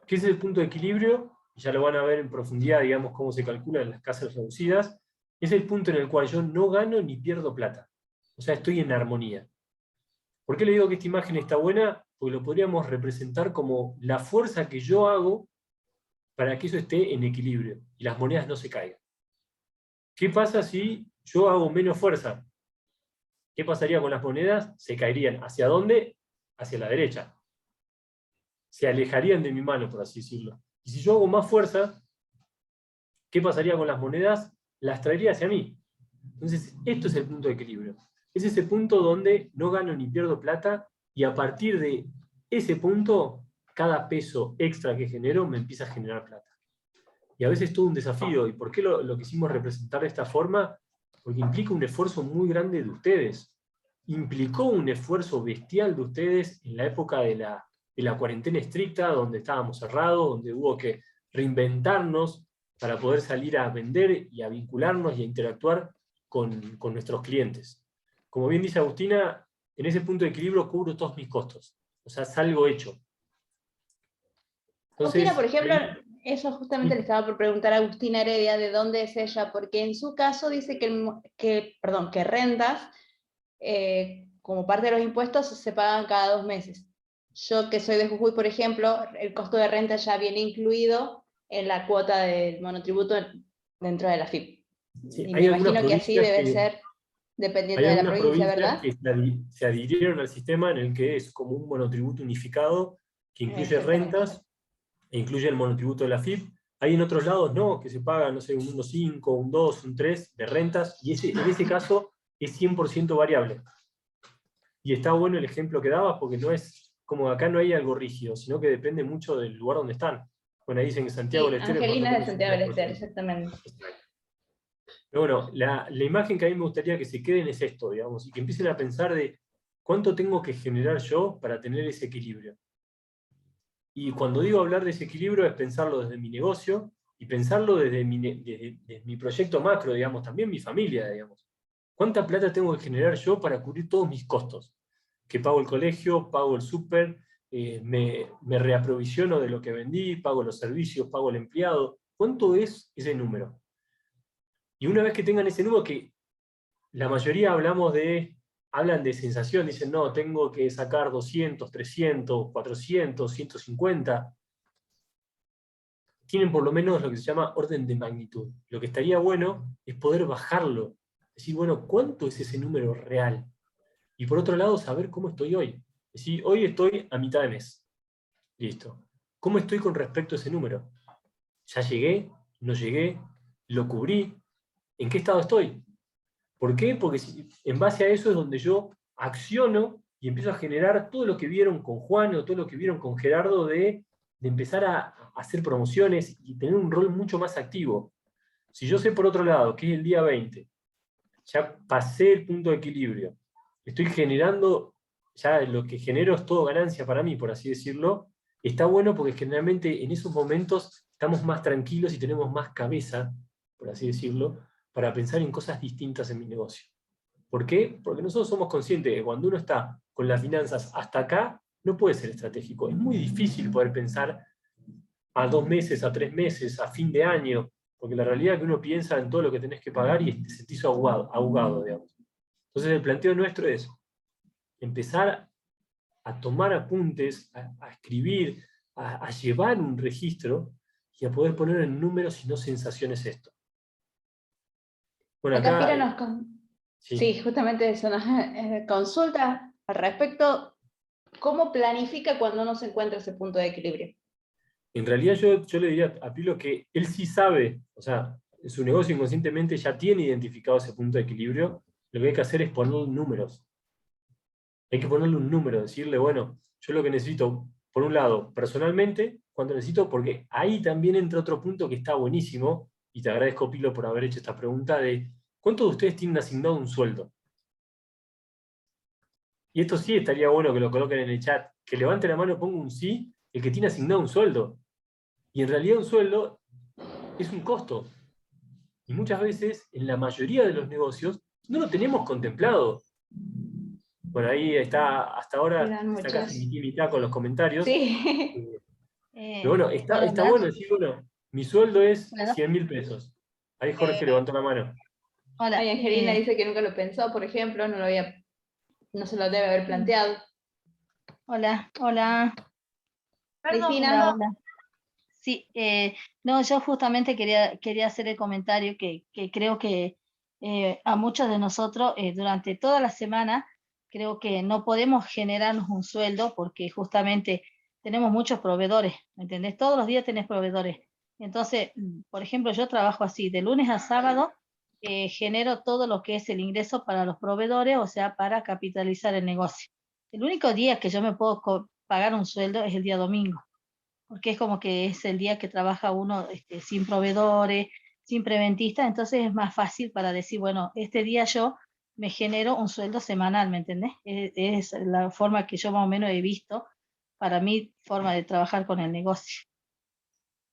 ¿Qué es el punto de equilibrio? Ya lo van a ver en profundidad, digamos, cómo se calcula en las casas reducidas. Es el punto en el cual yo no gano ni pierdo plata. O sea, estoy en armonía. ¿Por qué le digo que esta imagen está buena? Porque lo podríamos representar como la fuerza que yo hago para que eso esté en equilibrio y las monedas no se caigan. ¿Qué pasa si yo hago menos fuerza? ¿Qué pasaría con las monedas? Se caerían. ¿Hacia dónde? Hacia la derecha. Se alejarían de mi mano, por así decirlo. Y si yo hago más fuerza, ¿qué pasaría con las monedas? Las traería hacia mí. Entonces, esto es el punto de equilibrio. Es ese punto donde no gano ni pierdo plata, y a partir de ese punto, cada peso extra que genero me empieza a generar plata. Y a veces es todo un desafío. ¿Y por qué lo quisimos representar de esta forma? Porque implica un esfuerzo muy grande de ustedes. Implicó un esfuerzo bestial de ustedes en la época de la cuarentena estricta, donde estábamos cerrados, donde hubo que reinventarnos para poder salir a vender y a vincularnos y a interactuar con nuestros clientes. Como bien dice Agustina, en ese punto de equilibrio cubro todos mis costos. O sea, salgo hecho. Entonces, Agustina, por ejemplo, eso justamente le estaba por preguntar a Agustina Heredia de dónde es ella, porque en su caso dice que rentas, como parte de los impuestos, se pagan cada 2 meses. Yo, que soy de Jujuy, por ejemplo, el costo de renta ya viene incluido en la cuota del monotributo dentro de la FIP. Sí, y me imagino que así debe ser dependiendo de la provincia, ¿verdad? Que se adhirieron al sistema en el que es como un monotributo unificado que incluye rentas e incluye el monotributo de la FIP. Hay en otros lados no, que se paga, no sé, un 1,5, un 2, un 3 de rentas, y en ese caso es 100% variable. Y está bueno el ejemplo que dabas, porque no es como acá no hay algo rígido, sino que depende mucho del lugar donde están. Bueno, ahí dicen que Santiago del Estero... Angelina es de Santiago del Estero, exactamente. Pero bueno, la imagen que a mí me gustaría que se queden es esto, digamos, y que empiecen a pensar de cuánto tengo que generar yo para tener ese equilibrio. Y cuando digo hablar de ese equilibrio es pensarlo desde mi negocio y pensarlo desde mi proyecto macro, digamos, también mi familia, digamos. ¿Cuánta plata tengo que generar yo para cubrir todos mis costos? Que pago el colegio, pago el súper, me reaprovisiono de lo que vendí, pago los servicios, pago el empleado. ¿Cuánto es ese número? Y una vez que tengan ese número, que la mayoría hablan de sensación, dicen, no, tengo que sacar 200, 300, 400, 150. Tienen por lo menos lo que se llama orden de magnitud. Lo que estaría bueno es poder bajarlo. Decir, bueno, ¿cuánto es ese número real? Y por otro lado, saber cómo estoy hoy. Es decir, hoy estoy a mitad de mes. Listo. ¿Cómo estoy con respecto a ese número? ¿Ya llegué? ¿No llegué? ¿Lo cubrí? ¿En qué estado estoy? ¿Por qué? Porque en base a eso es donde yo acciono y empiezo a generar todo lo que vieron con Juan o todo lo que vieron con Gerardo de empezar a hacer promociones y tener un rol mucho más activo. Si yo sé por otro lado que es el día 20, ya pasé el punto de equilibrio, estoy generando ya lo que genero es todo ganancia para mí, por así decirlo, está bueno porque generalmente en esos momentos estamos más tranquilos y tenemos más cabeza, por así decirlo, para pensar en cosas distintas en mi negocio. ¿Por qué? Porque nosotros somos conscientes de que cuando uno está con las finanzas hasta acá, no puede ser estratégico. Es muy difícil poder pensar a 2 meses, a 3 meses, a fin de año, porque la realidad es que uno piensa en todo lo que tenés que pagar y te sentís ahogado, digamos. Entonces el planteo nuestro es empezar a tomar apuntes, a escribir, a llevar un registro y a poder poner en números y no sensaciones esto. Bueno, Acá acá... Pira sí, justamente eso, nos consulta al respecto, ¿cómo planifica cuando no se encuentra ese punto de equilibrio? En realidad yo le diría a Pilo que él sí sabe, o sea, su negocio inconscientemente ya tiene identificado ese punto de equilibrio, lo que hay que hacer es poner números. Hay que ponerle un número, decirle, bueno, yo lo que necesito, por un lado, personalmente, cuánto necesito, porque ahí también entra otro punto que está buenísimo, y te agradezco, Pilo, por haber hecho esta pregunta de, ¿cuántos de ustedes tienen asignado un sueldo? Y esto sí estaría bueno que lo coloquen en el chat, que levante la mano, ponga un sí, el que tiene asignado un sueldo. Y en realidad un sueldo es un costo. Y muchas veces, en la mayoría de los negocios, no lo tenemos contemplado. Bueno, ahí está, hasta ahora está casi mitad con los comentarios. Sí. Pero bueno, está bueno decir, bueno, mi sueldo es 100.000 pesos. Ahí Jorge levantó la mano. Hola. Ay, Angelina dice que nunca lo pensó, por ejemplo, no se lo debe haber planteado. Hola, hola. Perdón, Cristina. Hola. Sí, no, yo justamente quería hacer el comentario que creo que a muchos de nosotros durante toda la semana creo que no podemos generarnos un sueldo porque justamente tenemos muchos proveedores, ¿me entendés? Todos los días tenés proveedores. Entonces, por ejemplo, yo trabajo así, de lunes a sábado genero todo lo que es el ingreso para los proveedores, o sea, para capitalizar el negocio. El único día que yo me puedo pagar un sueldo es el día domingo, porque es como que es el día que trabaja uno sin proveedores, sin preventistas, entonces es más fácil para decir, bueno, este día yo me genero un sueldo semanal, ¿me entendés? Es la forma que yo más o menos he visto para mi forma de trabajar con el negocio.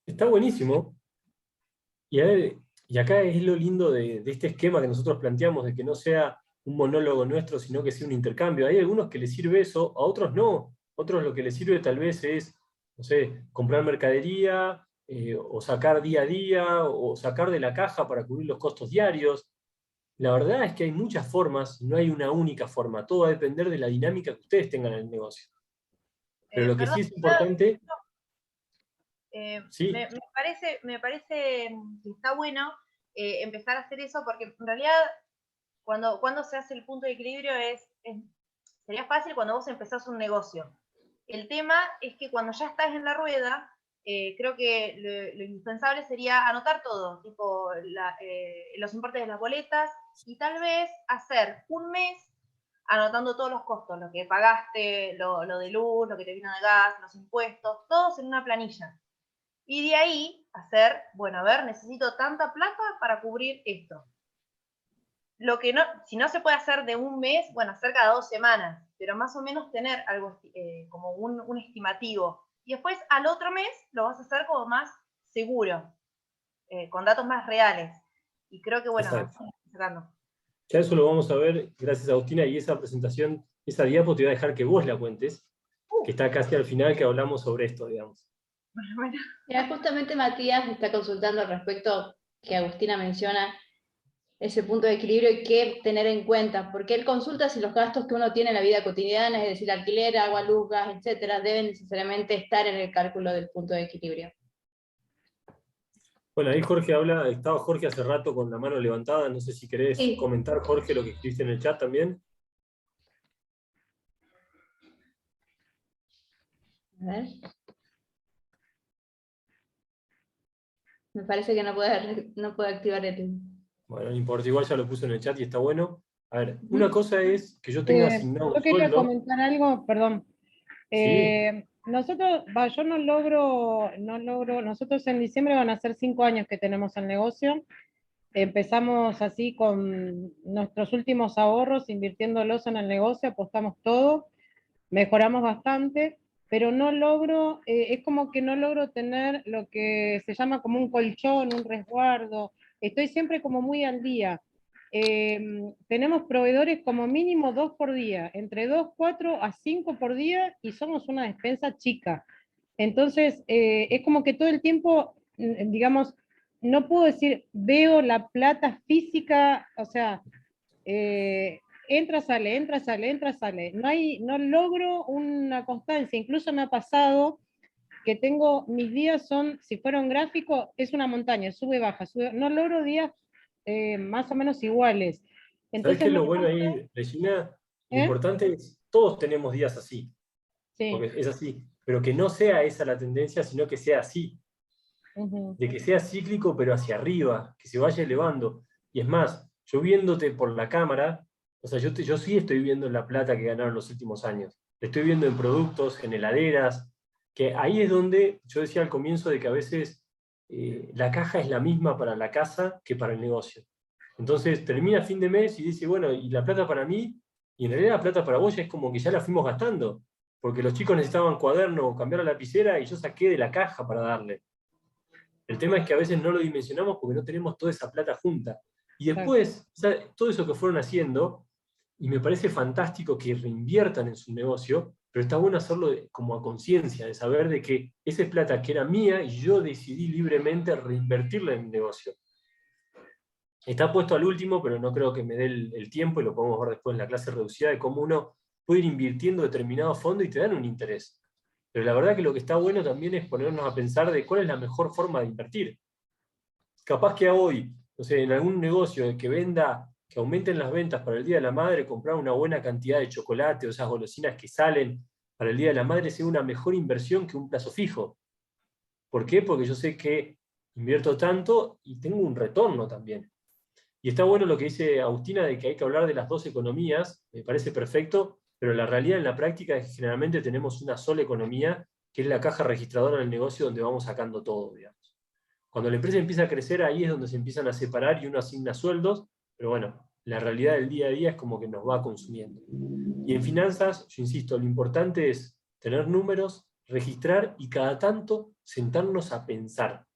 Está buenísimo. Y, a ver, y acá es lo lindo de este esquema que nosotros planteamos, de que no sea un monólogo nuestro, sino que sea un intercambio. Hay algunos que les sirve eso, a otros no. Otros lo que les sirve tal vez es, no sé, comprar mercadería, o sacar día a día, o sacar de la caja para cubrir los costos diarios. La verdad es que hay muchas formas, no hay una única forma. Todo va a depender de la dinámica que ustedes tengan en el negocio. Pero lo que sí es importante... Sí. Me parece que está bueno empezar a hacer eso, porque en realidad cuando se hace el punto de equilibrio sería fácil cuando vos empezás un negocio. El tema es que cuando ya estás en la rueda, creo que lo indispensable sería anotar todo, tipo los importes de las boletas, y tal vez hacer un mes anotando todos los costos, lo que pagaste, lo de luz, lo que te vino de gas, los impuestos, todos en una planilla. Y de ahí hacer, bueno, a ver, necesito tanta plata para cubrir esto. Lo que no, si no se puede hacer de un mes, bueno, hacer cada 2 semanas, pero más o menos tener algo como un estimativo. Y después al otro mes lo vas a hacer como más seguro, con datos más reales. Y creo que, bueno, sacando. Ya eso lo vamos a ver, gracias a Agustina, y esa presentación, esa diapo te voy a dejar que vos la cuentes, que está casi al final que hablamos sobre esto, digamos. Bueno. Ya justamente Matías está consultando al respecto que Agustina menciona ese punto de equilibrio y qué tener en cuenta, porque él consulta si los gastos que uno tiene en la vida cotidiana, es decir, alquiler, agua, luz, gas, etcétera, deben necesariamente estar en el cálculo del punto de equilibrio. Bueno, ahí Jorge habla, estaba Jorge hace rato con la mano levantada, no sé si querés comentar, Jorge, lo que escribiste en el chat también. A ver. Me parece que no puede activar el... Bueno, no importa, igual ya lo puse en el chat y está bueno. A ver, una cosa es que yo tenga asignado yo un quería sueldo. comentar algo, perdón. Sí. Nosotros, yo no logro, nosotros en diciembre van a ser 5 años que tenemos el negocio. Empezamos así con nuestros últimos ahorros, invirtiéndolos en el negocio, apostamos todo. mejoramos bastante, pero no logro, es como que no logro tener lo que se llama como un colchón, un resguardo. Estoy siempre como muy al día. Tenemos proveedores como mínimo 2 por día, entre 2, 4 a 5 por día, y somos una despensa chica. Entonces, es como que todo el tiempo, digamos, no puedo decir, veo la plata física, o sea, entra, sale, entra, sale, entra, sale. No logro una constancia. Incluso me ha pasado que mis días son, si fuera un gráfico, es una montaña, sube, baja, sube. No logro días más o menos iguales. ¿Sabés Entonces, qué es lo bueno ahí, Regina? Lo importante es, todos tenemos días así, sí. porque es así, pero que no sea esa la tendencia, sino que sea así. De que sea cíclico, pero hacia arriba, que se vaya elevando. Y es más, yo viéndote por la cámara, o sea, yo sí estoy viendo la plata que ganaron los últimos años. La estoy viendo en productos, en heladeras, que ahí es donde yo decía al comienzo de que a veces la caja es la misma para la casa que para el negocio. Entonces termina fin de mes y dice, bueno, ¿y la plata para mí? Y en realidad la plata para vos ya es como que ya la fuimos gastando, porque los chicos necesitaban cuaderno o cambiar la lapicera y yo saqué de la caja para darle. El tema es que a veces no lo dimensionamos porque no tenemos toda esa plata junta. Y después, o sea, todo eso que fueron haciendo, y me parece fantástico que reinviertan en su negocio, pero está bueno hacerlo como a conciencia, de saber de que esa es plata que era mía y yo decidí libremente reinvertirla en mi negocio. Está puesto al último, pero no creo que me dé el tiempo, y lo podemos ver después en la clase reducida, de cómo uno puede ir invirtiendo determinado fondo y te dan un interés. Pero la verdad que lo que está bueno también es ponernos a pensar de cuál es la mejor forma de invertir. Capaz que hoy, no sé, en algún negocio que venda, que aumenten las ventas para el Día de la Madre, comprar una buena cantidad de chocolate o esas golosinas que salen para el Día de la Madre sea una mejor inversión que un plazo fijo. ¿Por qué? Porque yo sé que invierto tanto y tengo un retorno también. Y está bueno lo que dice Agustina de que hay que hablar de las dos economías, me parece perfecto, pero la realidad en la práctica es que generalmente tenemos una sola economía, que es la caja registradora del negocio donde vamos sacando todo, digamos. Cuando la empresa empieza a crecer, ahí es donde se empiezan a separar y uno asigna sueldos, pero bueno, la realidad del día a día es como que nos va consumiendo. Y en finanzas, yo insisto, lo importante es tener números, registrar y cada tanto sentarnos a pensar.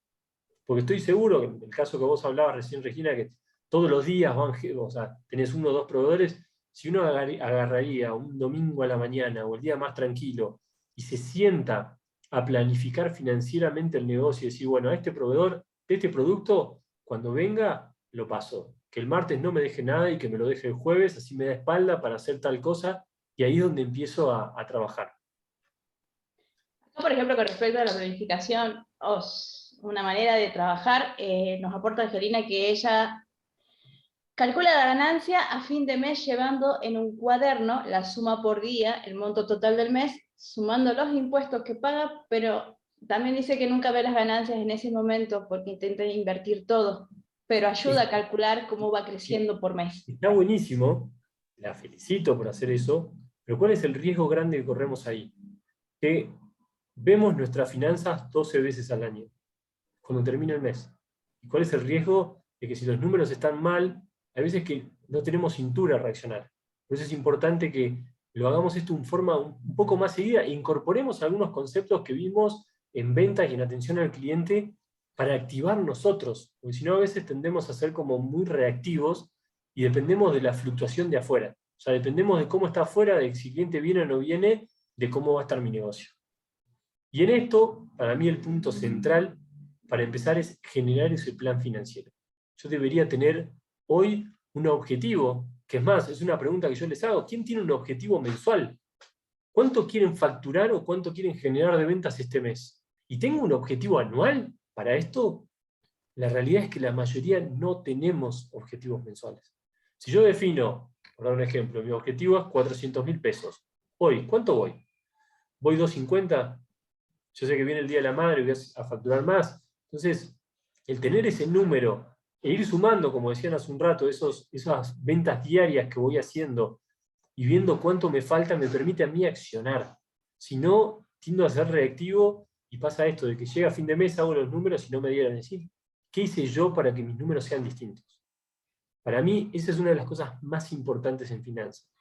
Porque estoy seguro que en el caso que vos hablabas recién, Regina, que todos los días o sea, tenés 1 o 2 proveedores, si uno agarraría un domingo a la mañana o el día más tranquilo y se sienta a planificar financieramente el negocio y decir, bueno, a este proveedor de este producto, cuando venga, lo paso. Que el martes no me deje nada y que me lo deje el jueves, así me da espalda para hacer tal cosa, y ahí es donde empiezo a trabajar. Acá, por ejemplo, con respecto a la planificación, una manera de trabajar, nos aporta Angelina que ella calcula la ganancia a fin de mes llevando en un cuaderno la suma por día, el monto total del mes, sumando los impuestos que paga, pero también dice que nunca ve las ganancias en ese momento porque intenta invertir todo, pero ayuda a calcular cómo va creciendo por mes. Está buenísimo, la felicito por hacer eso, pero ¿cuál es el riesgo grande que corremos ahí? Que vemos nuestras finanzas 12 veces al año, cuando termina el mes. ¿Y cuál es el riesgo de que si los números están mal, hay veces que no tenemos cintura a reaccionar? Por eso es importante que lo hagamos esto en forma un poco más seguida e incorporemos algunos conceptos que vimos en ventas y en atención al cliente para activar nosotros, porque si no a veces tendemos a ser como muy reactivos y dependemos de la fluctuación de afuera. O sea, dependemos de cómo está afuera, de si el cliente viene o no viene, de cómo va a estar mi negocio. Y en esto, para mí el punto central para empezar es generar ese plan financiero. Yo debería tener hoy un objetivo, que es más, es una pregunta que yo les hago, ¿quién tiene un objetivo mensual? ¿Cuánto quieren facturar o cuánto quieren generar de ventas este mes? ¿Y tengo un objetivo anual para esto? La realidad es que la mayoría no tenemos objetivos mensuales. Si yo defino, por dar un ejemplo, mi objetivo es 400.000 pesos. Hoy, ¿cuánto voy? ¿Voy 250? Yo sé que viene el Día de la Madre y voy a facturar más. Entonces, el tener ese número e ir sumando, como decían hace un rato, esas ventas diarias que voy haciendo y viendo cuánto me falta, me permite a mí accionar. Si no, tiendo a ser reactivo y pasa esto, de que llega a fin de mes, hago los números y no me dieran decir, ¿qué hice yo para que mis números sean distintos? Para mí, esa es una de las cosas más importantes en finanzas.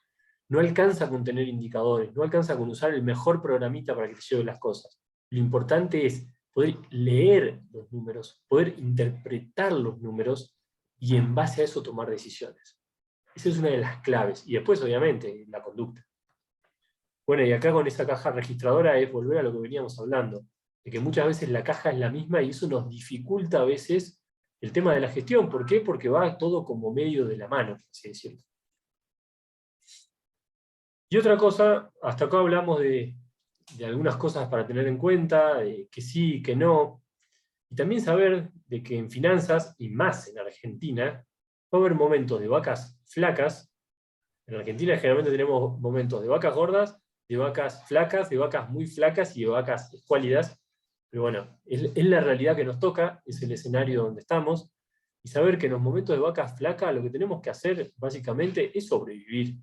no alcanza con tener indicadores, no alcanza con usar el mejor programita para que te lleve las cosas. Lo importante es poder leer los números, poder interpretar los números y en base a eso tomar decisiones. Esa es una de las claves. Y después, obviamente, la conducta. Bueno, y acá con esa caja registradora es volver a lo que veníamos hablando, de que muchas veces la caja es la misma y eso nos dificulta a veces el tema de la gestión. ¿Por qué? Porque va todo como medio de la mano, así decirlo. Y otra cosa, hasta acá hablamos de algunas cosas para tener en cuenta, de que sí, que no, y también saber de que en finanzas, y más en Argentina, va a haber momentos de vacas flacas. En Argentina generalmente tenemos momentos de vacas gordas, de vacas flacas, de vacas muy flacas y de vacas escuálidas, pero bueno, es la realidad que nos toca, es el escenario donde estamos, y saber que en los momentos de vacas flacas lo que tenemos que hacer básicamente es sobrevivir.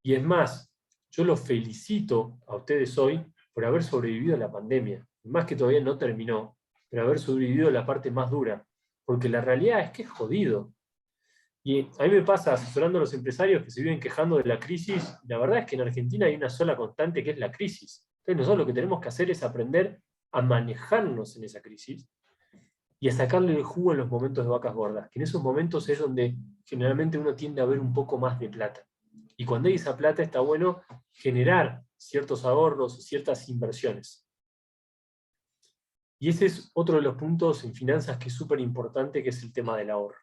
Y es más, yo los felicito a ustedes hoy por haber sobrevivido a la pandemia, más que todavía no terminó, pero haber sobrevivido a la parte más dura, porque la realidad es que es jodido. Y a mí me pasa asesorando a los empresarios que se viven quejando de la crisis, la verdad es que en Argentina hay una sola constante que es la crisis. Entonces nosotros lo que tenemos que hacer es aprender a manejarnos en esa crisis y a sacarle el jugo en los momentos de vacas gordas, que en esos momentos es donde generalmente uno tiende a ver un poco más de plata. Y cuando hay esa plata está bueno generar ciertos ahorros, ciertas inversiones. Y ese es otro de los puntos en finanzas que es súper importante, que es el tema del ahorro.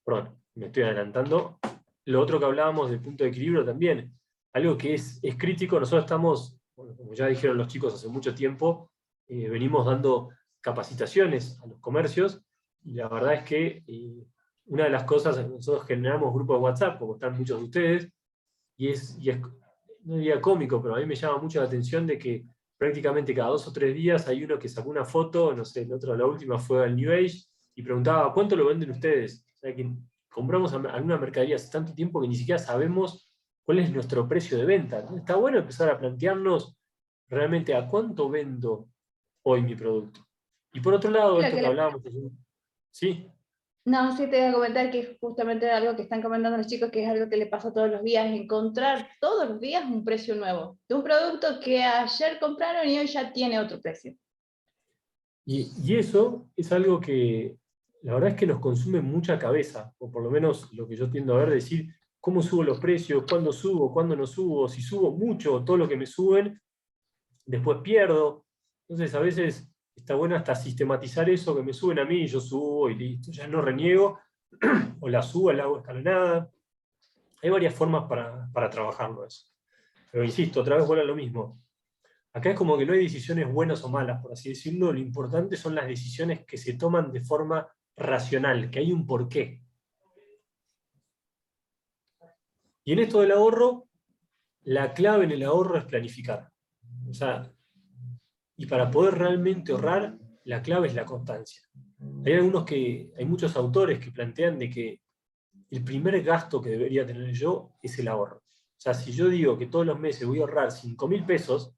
Perdón, me estoy adelantando. Lo otro que hablábamos del punto de equilibrio también, algo que es crítico, nosotros estamos, bueno, como ya dijeron los chicos hace mucho tiempo, venimos dando capacitaciones a los comercios, y la verdad es que una de las cosas, nosotros generamos grupos de WhatsApp, como están muchos de ustedes, y es, no diría cómico, pero a mí me llama mucho la atención de que prácticamente cada 2 o 3 días hay uno que sacó una foto, no sé, la última fue al New Age, y preguntaba, ¿cuánto lo venden ustedes? O sea, que compramos alguna mercadería hace tanto tiempo que ni siquiera sabemos cuál es nuestro precio de venta. Entonces, está bueno empezar a plantearnos realmente a cuánto vendo hoy mi producto. Y por otro lado, esto que hablábamos... ¿Sí? No, sí te voy a comentar que es justamente algo que están comentando los chicos, que es algo que le pasa todos los días, encontrar todos los días un precio nuevo, de un producto que ayer compraron y hoy ya tiene otro precio. Y eso es algo que la verdad es que nos consume mucha cabeza, o por lo menos lo que yo tiendo a ver, decir cómo subo los precios, cuándo no subo, si subo mucho, todo lo que me suben, después pierdo. Entonces a veces está bueno hasta sistematizar eso, que me suben a mí y yo subo y listo, ya no reniego, o la subo, la hago escalonada. Hay varias formas para trabajarlo eso. Pero insisto, otra vez vuelve a lo mismo. Acá es como que no hay decisiones buenas o malas, por así decirlo. Lo importante son las decisiones que se toman de forma racional, que hay un porqué. Y en esto del ahorro, la clave en el ahorro es planificar. O sea, y para poder realmente ahorrar, la clave es la constancia. Hay muchos autores que plantean de que el primer gasto que debería tener yo es el ahorro. O sea, si yo digo que todos los meses voy a ahorrar 5.000 pesos,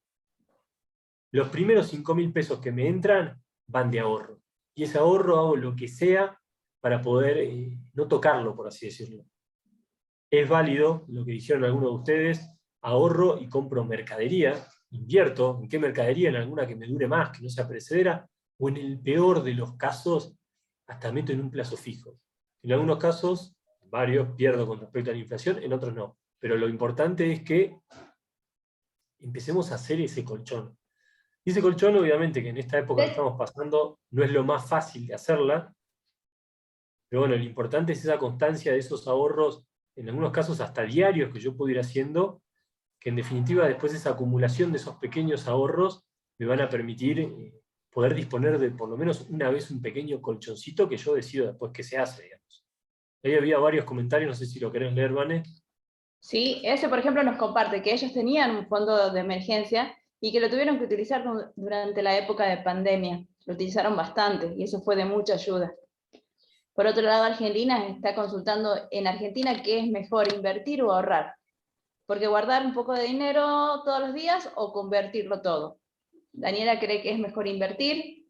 los primeros 5.000 pesos que me entran van de ahorro. Y ese ahorro hago lo que sea para poder no tocarlo, por así decirlo. Es válido lo que dijeron algunos de ustedes, ahorro y compro mercadería, invierto, ¿en qué mercadería? En alguna que me dure más, que no sea perecedera, o en el peor de los casos, hasta meto en un plazo fijo. En algunos casos, varios, pierdo con respecto a la inflación, en otros no. Pero lo importante es que empecemos a hacer ese colchón. Y ese colchón, obviamente, que en esta época que estamos pasando, no es lo más fácil de hacerla, pero bueno, lo importante es esa constancia de esos ahorros, en algunos casos hasta diarios que yo puedo ir haciendo, que en definitiva después esa acumulación de esos pequeños ahorros me van a permitir poder disponer de por lo menos una vez un pequeño colchoncito que yo decido después que se hace, digamos. Ahí había varios comentarios, no sé si lo querés leer, Vane. Sí, ese por ejemplo nos comparte que ellos tenían un fondo de emergencia y que lo tuvieron que utilizar durante la época de pandemia. Lo utilizaron bastante y eso fue de mucha ayuda. Por otro lado, Argentina está consultando en Argentina qué es mejor, invertir o ahorrar. Porque guardar un poco de dinero todos los días o convertirlo todo. Daniela cree que es mejor invertir,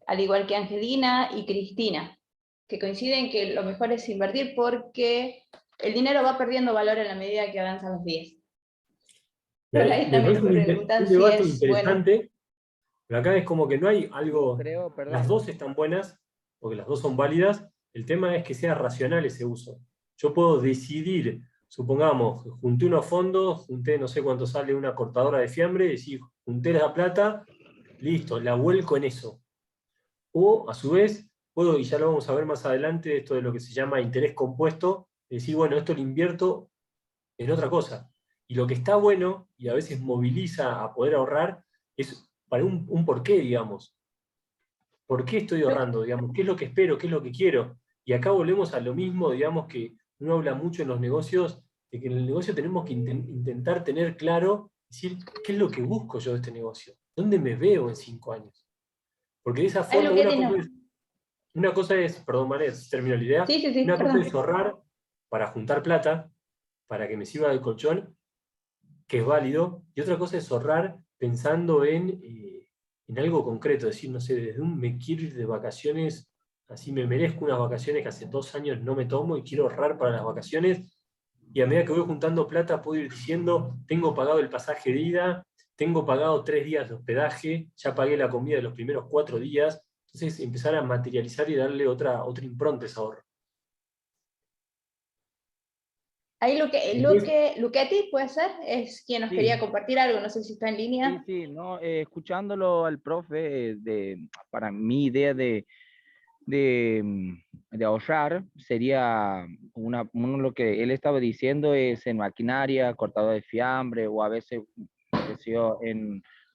al igual que Angelina y Cristina, que coinciden que lo mejor es invertir porque el dinero va perdiendo valor en la medida que avanzan los días. Me Por ahí parece también un preguntan si debate es bueno. interesante, pero acá es como que no hay algo, Creo, perdón. las dos están buenas, porque las dos son válidas, el tema es que sea racional ese uso. Yo puedo decidir, supongamos, junté unos fondos, junté no sé cuánto sale una cortadora de fiambre, decir, junté la plata, listo, la vuelco en eso. O, a su vez, puedo, y ya lo vamos a ver más adelante, esto de lo que se llama interés compuesto, decir, bueno, esto lo invierto en otra cosa. Y lo que está bueno, y a veces moviliza a poder ahorrar, es para un porqué, digamos. ¿Por qué estoy ahorrando? Digamos, ¿qué es lo que espero? ¿Qué es lo que quiero? Y acá volvemos a lo mismo, digamos, que uno habla mucho en los negocios, de que en el negocio tenemos que intentar tener claro, decir, ¿qué es lo que busco yo de este negocio? ¿Dónde me veo en 5 años? Porque de esa forma una cosa es, perdón, María, termino la idea, Sí, una perdón. cosa es ahorrar para juntar plata, para que me sirva de colchón, que es válido, y otra cosa es ahorrar pensando en algo concreto, es decir, no sé, desde me quiero ir de vacaciones, así me merezco unas vacaciones que hace 2 años no me tomo y quiero ahorrar para las vacaciones, y a medida que voy juntando plata puedo ir diciendo, tengo pagado el pasaje de ida, tengo pagado 3 días de hospedaje, ya pagué la comida de los primeros 4 días, entonces empezar a materializar y darle otra impronta a ese ahorro. Ahí Luchetti puede ser, es quien nos quería compartir algo, no sé si está en línea. Sí, no, escuchándolo al profe, para mi idea de ahorrar sería lo que él estaba diciendo es en maquinaria, cortado de fiambre, o a veces,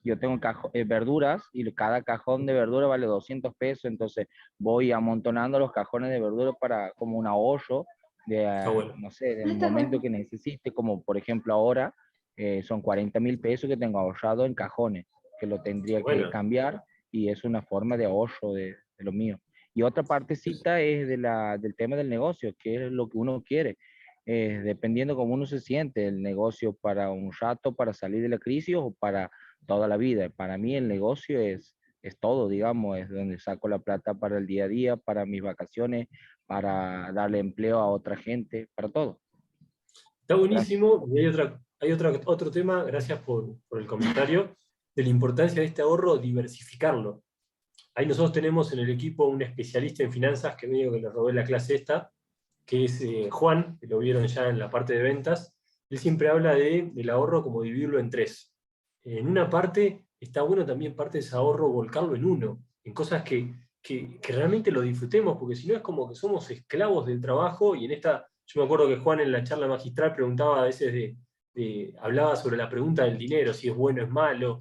yo tengo verduras y cada cajón de verdura vale 200 pesos, entonces voy amontonando los cajones de verdura como un ahorro no sé, del momento que necesite, como por ejemplo ahora son 40.000 pesos que tengo ahorrado en cajones, que lo tendría que cambiar, y es una forma de ahorro de lo mío. Y otra partecita es del tema del negocio, que es lo que uno quiere. Dependiendo cómo uno se siente, el negocio para un rato, para salir de la crisis o para toda la vida. Para mí el negocio es todo, digamos, es donde saco la plata para el día a día, para mis vacaciones, para darle empleo a otra gente, para todo. Está buenísimo, gracias. Y hay otro tema, gracias por el comentario, de la importancia de este ahorro, diversificarlo. Ahí nosotros tenemos en el equipo un especialista en finanzas, que medio que le robé la clase esta, que es Juan, que lo vieron ya en la parte de ventas. Él siempre habla del ahorro como dividirlo en 3. En una parte está bueno también parte de ese ahorro volcarlo en uno, en cosas que realmente lo disfrutemos, porque si no es como que somos esclavos del trabajo, y yo me acuerdo que Juan en la charla magistral preguntaba a veces hablaba sobre la pregunta del dinero, si es bueno o es malo.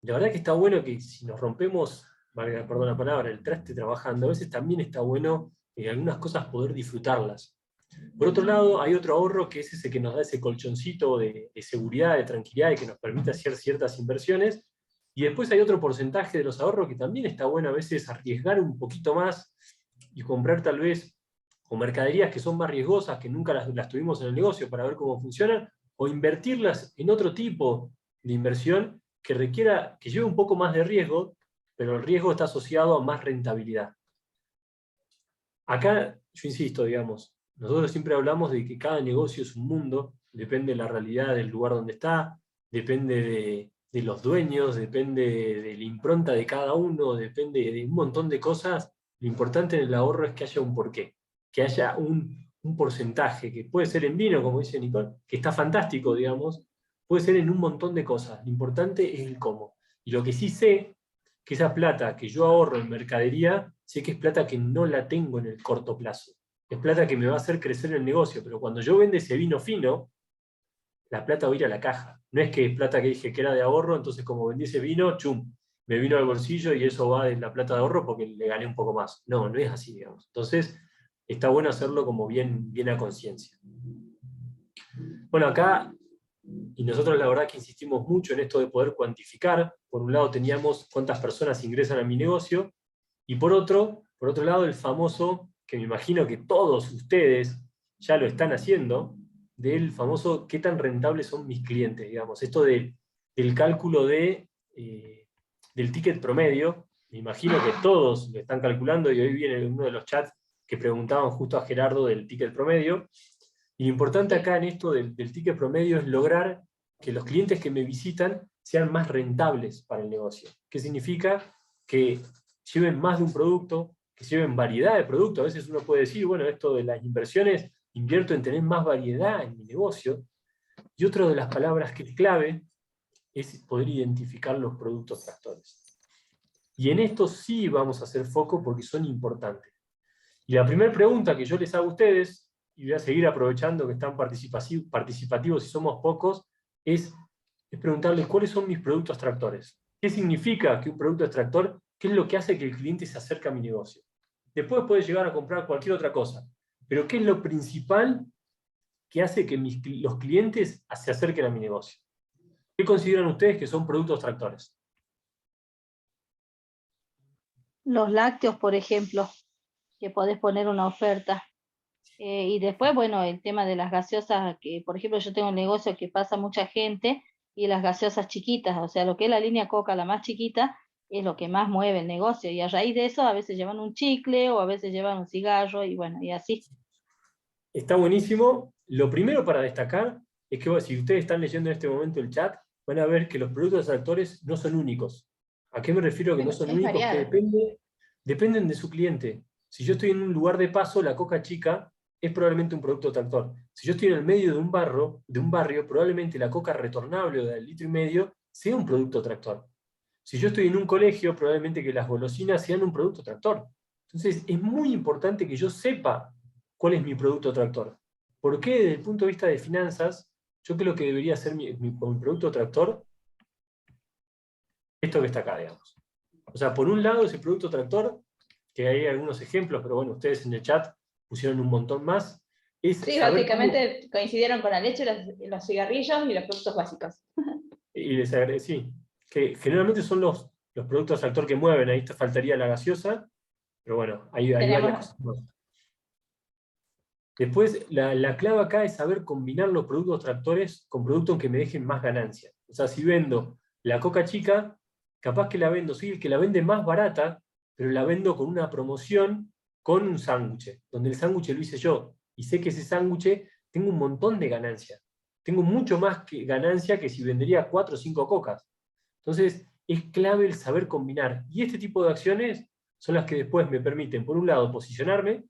La verdad que está bueno que si nos rompemos, perdón la palabra, el traste trabajando, a veces también está bueno algunas cosas poder disfrutarlas. Por otro lado, hay otro ahorro que es ese que nos da ese colchoncito de seguridad, de tranquilidad y que nos permite hacer ciertas inversiones. Y después hay otro porcentaje de los ahorros que también está bueno a veces arriesgar un poquito más y comprar tal vez o mercaderías que son más riesgosas, que nunca las tuvimos en el negocio para ver cómo funcionan, o invertirlas en otro tipo de inversión que lleve un poco más de riesgo, pero el riesgo está asociado a más rentabilidad. Acá, yo insisto, digamos, nosotros siempre hablamos de que cada negocio es un mundo, depende de la realidad del lugar donde está, depende de los dueños, depende de la impronta de cada uno, depende de un montón de cosas. Lo importante en el ahorro es que haya un porqué, que haya un porcentaje, que puede ser en vino, como dice Nicole, que está fantástico, digamos, puede ser en un montón de cosas. Lo importante es el cómo. Y lo que sí sé, que esa plata que yo ahorro en mercadería, sé que es plata que no la tengo en el corto plazo. Es plata que me va a hacer crecer el negocio, pero cuando yo vende ese vino fino, la plata va a ir a la caja. No es que es plata que dije que era de ahorro, entonces como vendí ese vino, chum, me vino al bolsillo y eso va de la plata de ahorro porque le gané un poco más. No, no es así, digamos. Entonces, está bueno hacerlo como bien a conciencia. Bueno, acá, y nosotros la verdad que insistimos mucho en esto de poder cuantificar. Por un lado teníamos cuántas personas ingresan a mi negocio, y por otro lado el famoso, que me imagino que todos ustedes ya lo están haciendo, del famoso qué tan rentables son mis clientes, digamos. Esto del cálculo del ticket promedio. Me imagino que todos lo están calculando, y hoy viene uno de los chats que preguntaban justo a Gerardo del ticket promedio. Y lo importante acá en esto del ticket promedio es lograr que los clientes que me visitan sean más rentables para el negocio. ¿Qué significa? Que lleven más de un producto, que lleven variedad de productos. A veces uno puede decir, bueno, esto de las inversiones, invierto en tener más variedad en mi negocio. Y otra de las palabras que es clave es poder identificar los productos tractores. Y en esto sí vamos a hacer foco porque son importantes. Y la primera pregunta que yo les hago a ustedes, y voy a seguir aprovechando que están participativos y somos pocos, es preguntarles cuáles son mis productos tractores. ¿Qué significa que un producto es tractor? ¿Qué es lo que hace que el cliente se acerque a mi negocio? Después puede llegar a comprar cualquier otra cosa. Pero ¿qué es lo principal que hace que los clientes se acerquen a mi negocio? ¿Qué consideran ustedes que son productos tractores? Los lácteos, por ejemplo, que podés poner una oferta. Y después, bueno, el tema de las gaseosas, que por ejemplo yo tengo un negocio que pasa mucha gente, y las gaseosas chiquitas, o sea, lo que es la línea Coca, la más chiquita, es lo que más mueve el negocio, y a raíz de eso a veces llevan un chicle, o a veces llevan un cigarro, y bueno, y así. Está buenísimo. Lo primero para destacar es que si ustedes están leyendo en este momento el chat, van a ver que los productos tractores no son únicos. ¿A qué me refiero que no son únicos? Que dependen de su cliente. Si yo estoy en un lugar de paso, la Coca chica es probablemente un producto tractor. Si yo estoy en el medio de un barrio, probablemente la Coca retornable o del 1,5 litros sea un producto tractor. Si yo estoy en un colegio, probablemente que las golosinas sean un producto tractor. Entonces, es muy importante que yo sepa cuál es mi producto tractor. ¿Por qué? Desde el punto de vista de finanzas, yo creo que debería ser mi producto tractor esto que está acá, digamos. O sea, por un lado, ese producto tractor, que hay algunos ejemplos, pero bueno, ustedes en el chat pusieron un montón más. Sí, básicamente coincidieron con la leche, los cigarrillos y los productos básicos. Y les agradecí. Que generalmente son los productos tractor que mueven, ahí te faltaría la gaseosa, pero bueno, hay varias cosas más. Después, la clave acá es saber combinar los productos tractores con productos que me dejen más ganancia. O sea, si vendo la Coca chica, capaz que la vendo, soy el que la vende más barata, pero la vendo con una promoción con un sándwich, donde el sándwich lo hice yo. Y sé que ese sándwich tengo un montón de ganancia. Tengo mucho más ganancia que si vendería 4 o 5 cocas. Entonces, es clave el saber combinar. Y este tipo de acciones son las que después me permiten, por un lado, posicionarme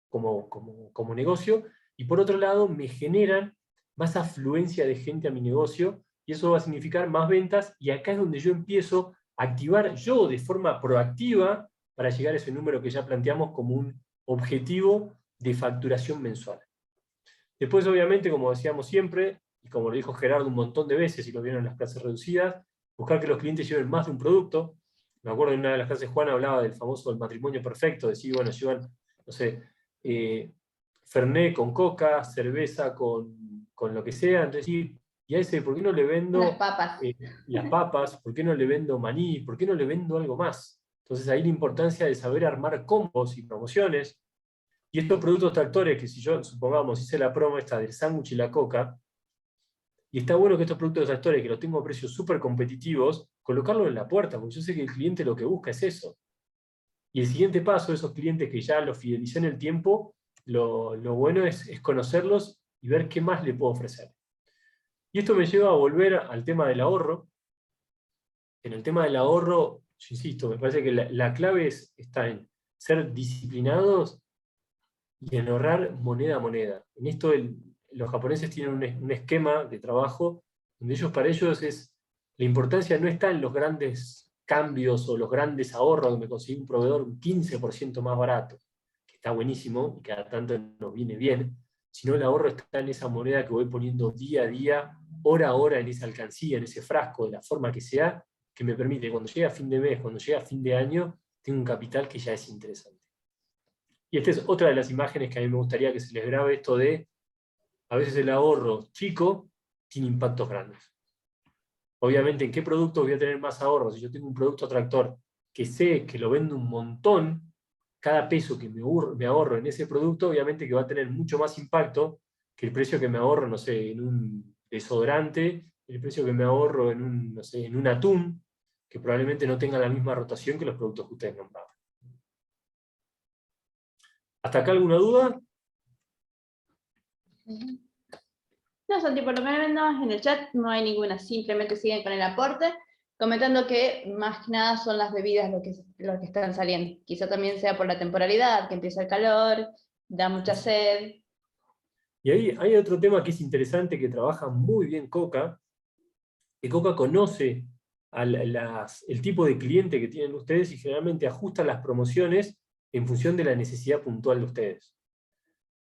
como negocio, y por otro lado, me generan más afluencia de gente a mi negocio, y eso va a significar más ventas, y acá es donde yo empiezo a activar yo de forma proactiva para llegar a ese número que ya planteamos como un objetivo de facturación mensual. Después, obviamente, como decíamos siempre, y como lo dijo Gerardo un montón de veces, y lo vieron en las clases reducidas, buscar que los clientes lleven más de un producto. Me acuerdo en una de las clases Juan hablaba del famoso matrimonio perfecto, decir, bueno, llevan, no sé, Fernet con coca, cerveza con lo que sea, entonces, y a ese, ¿por qué no le vendo las papas? ¿Por qué no le vendo maní? ¿Por qué no le vendo algo más? Entonces ahí la importancia de saber armar combos y promociones. Y estos productos tractores, que si yo, supongamos, hice la promo esta del sándwich y la coca, y está bueno que estos productos tractores, que los tengo a precios súper competitivos, colocarlos en la puerta, porque yo sé que el cliente lo que busca es eso. Y el siguiente paso, esos clientes que ya los fidelicé en el tiempo, lo bueno es conocerlos y ver qué más le puedo ofrecer. Y esto me lleva a volver al tema del ahorro. En el tema del ahorro, yo insisto, me parece que la clave está en ser disciplinados y en ahorrar moneda a moneda. En esto los japoneses tienen un esquema de trabajo donde para ellos la importancia no está en los grandes cambios o los grandes ahorros donde conseguí un proveedor un 15% más barato, que está buenísimo y cada tanto nos viene bien, sino el ahorro está en esa moneda que voy poniendo día a día, hora a hora en esa alcancía, en ese frasco, de la forma que sea, que me permite cuando llegue a fin de mes, cuando llegue a fin de año, tengo un capital que ya es interesante. Y esta es otra de las imágenes que a mí me gustaría que se les grabe, esto de, a veces el ahorro chico tiene impactos grandes. Obviamente, ¿en qué producto voy a tener más ahorro? Si yo tengo un producto tractor que sé que lo vendo un montón, cada peso que me ahorro en ese producto, obviamente que va a tener mucho más impacto que el precio que me ahorro, no sé, en un desodorante, el precio que me ahorro no sé, en un atún, que probablemente no tenga la misma rotación que los productos que ustedes nombraban. ¿Hasta acá alguna duda? No, Santi, por lo menos en el chat no hay ninguna, simplemente siguen con el aporte, comentando que más que nada son las bebidas lo que están saliendo. Quizá también sea por la temporalidad, que empieza el calor, da mucha sed. Y ahí hay otro tema que es interesante, que trabaja muy bien Coca, que Coca conoce el tipo de cliente que tienen ustedes y generalmente ajusta las promociones en función de la necesidad puntual de ustedes.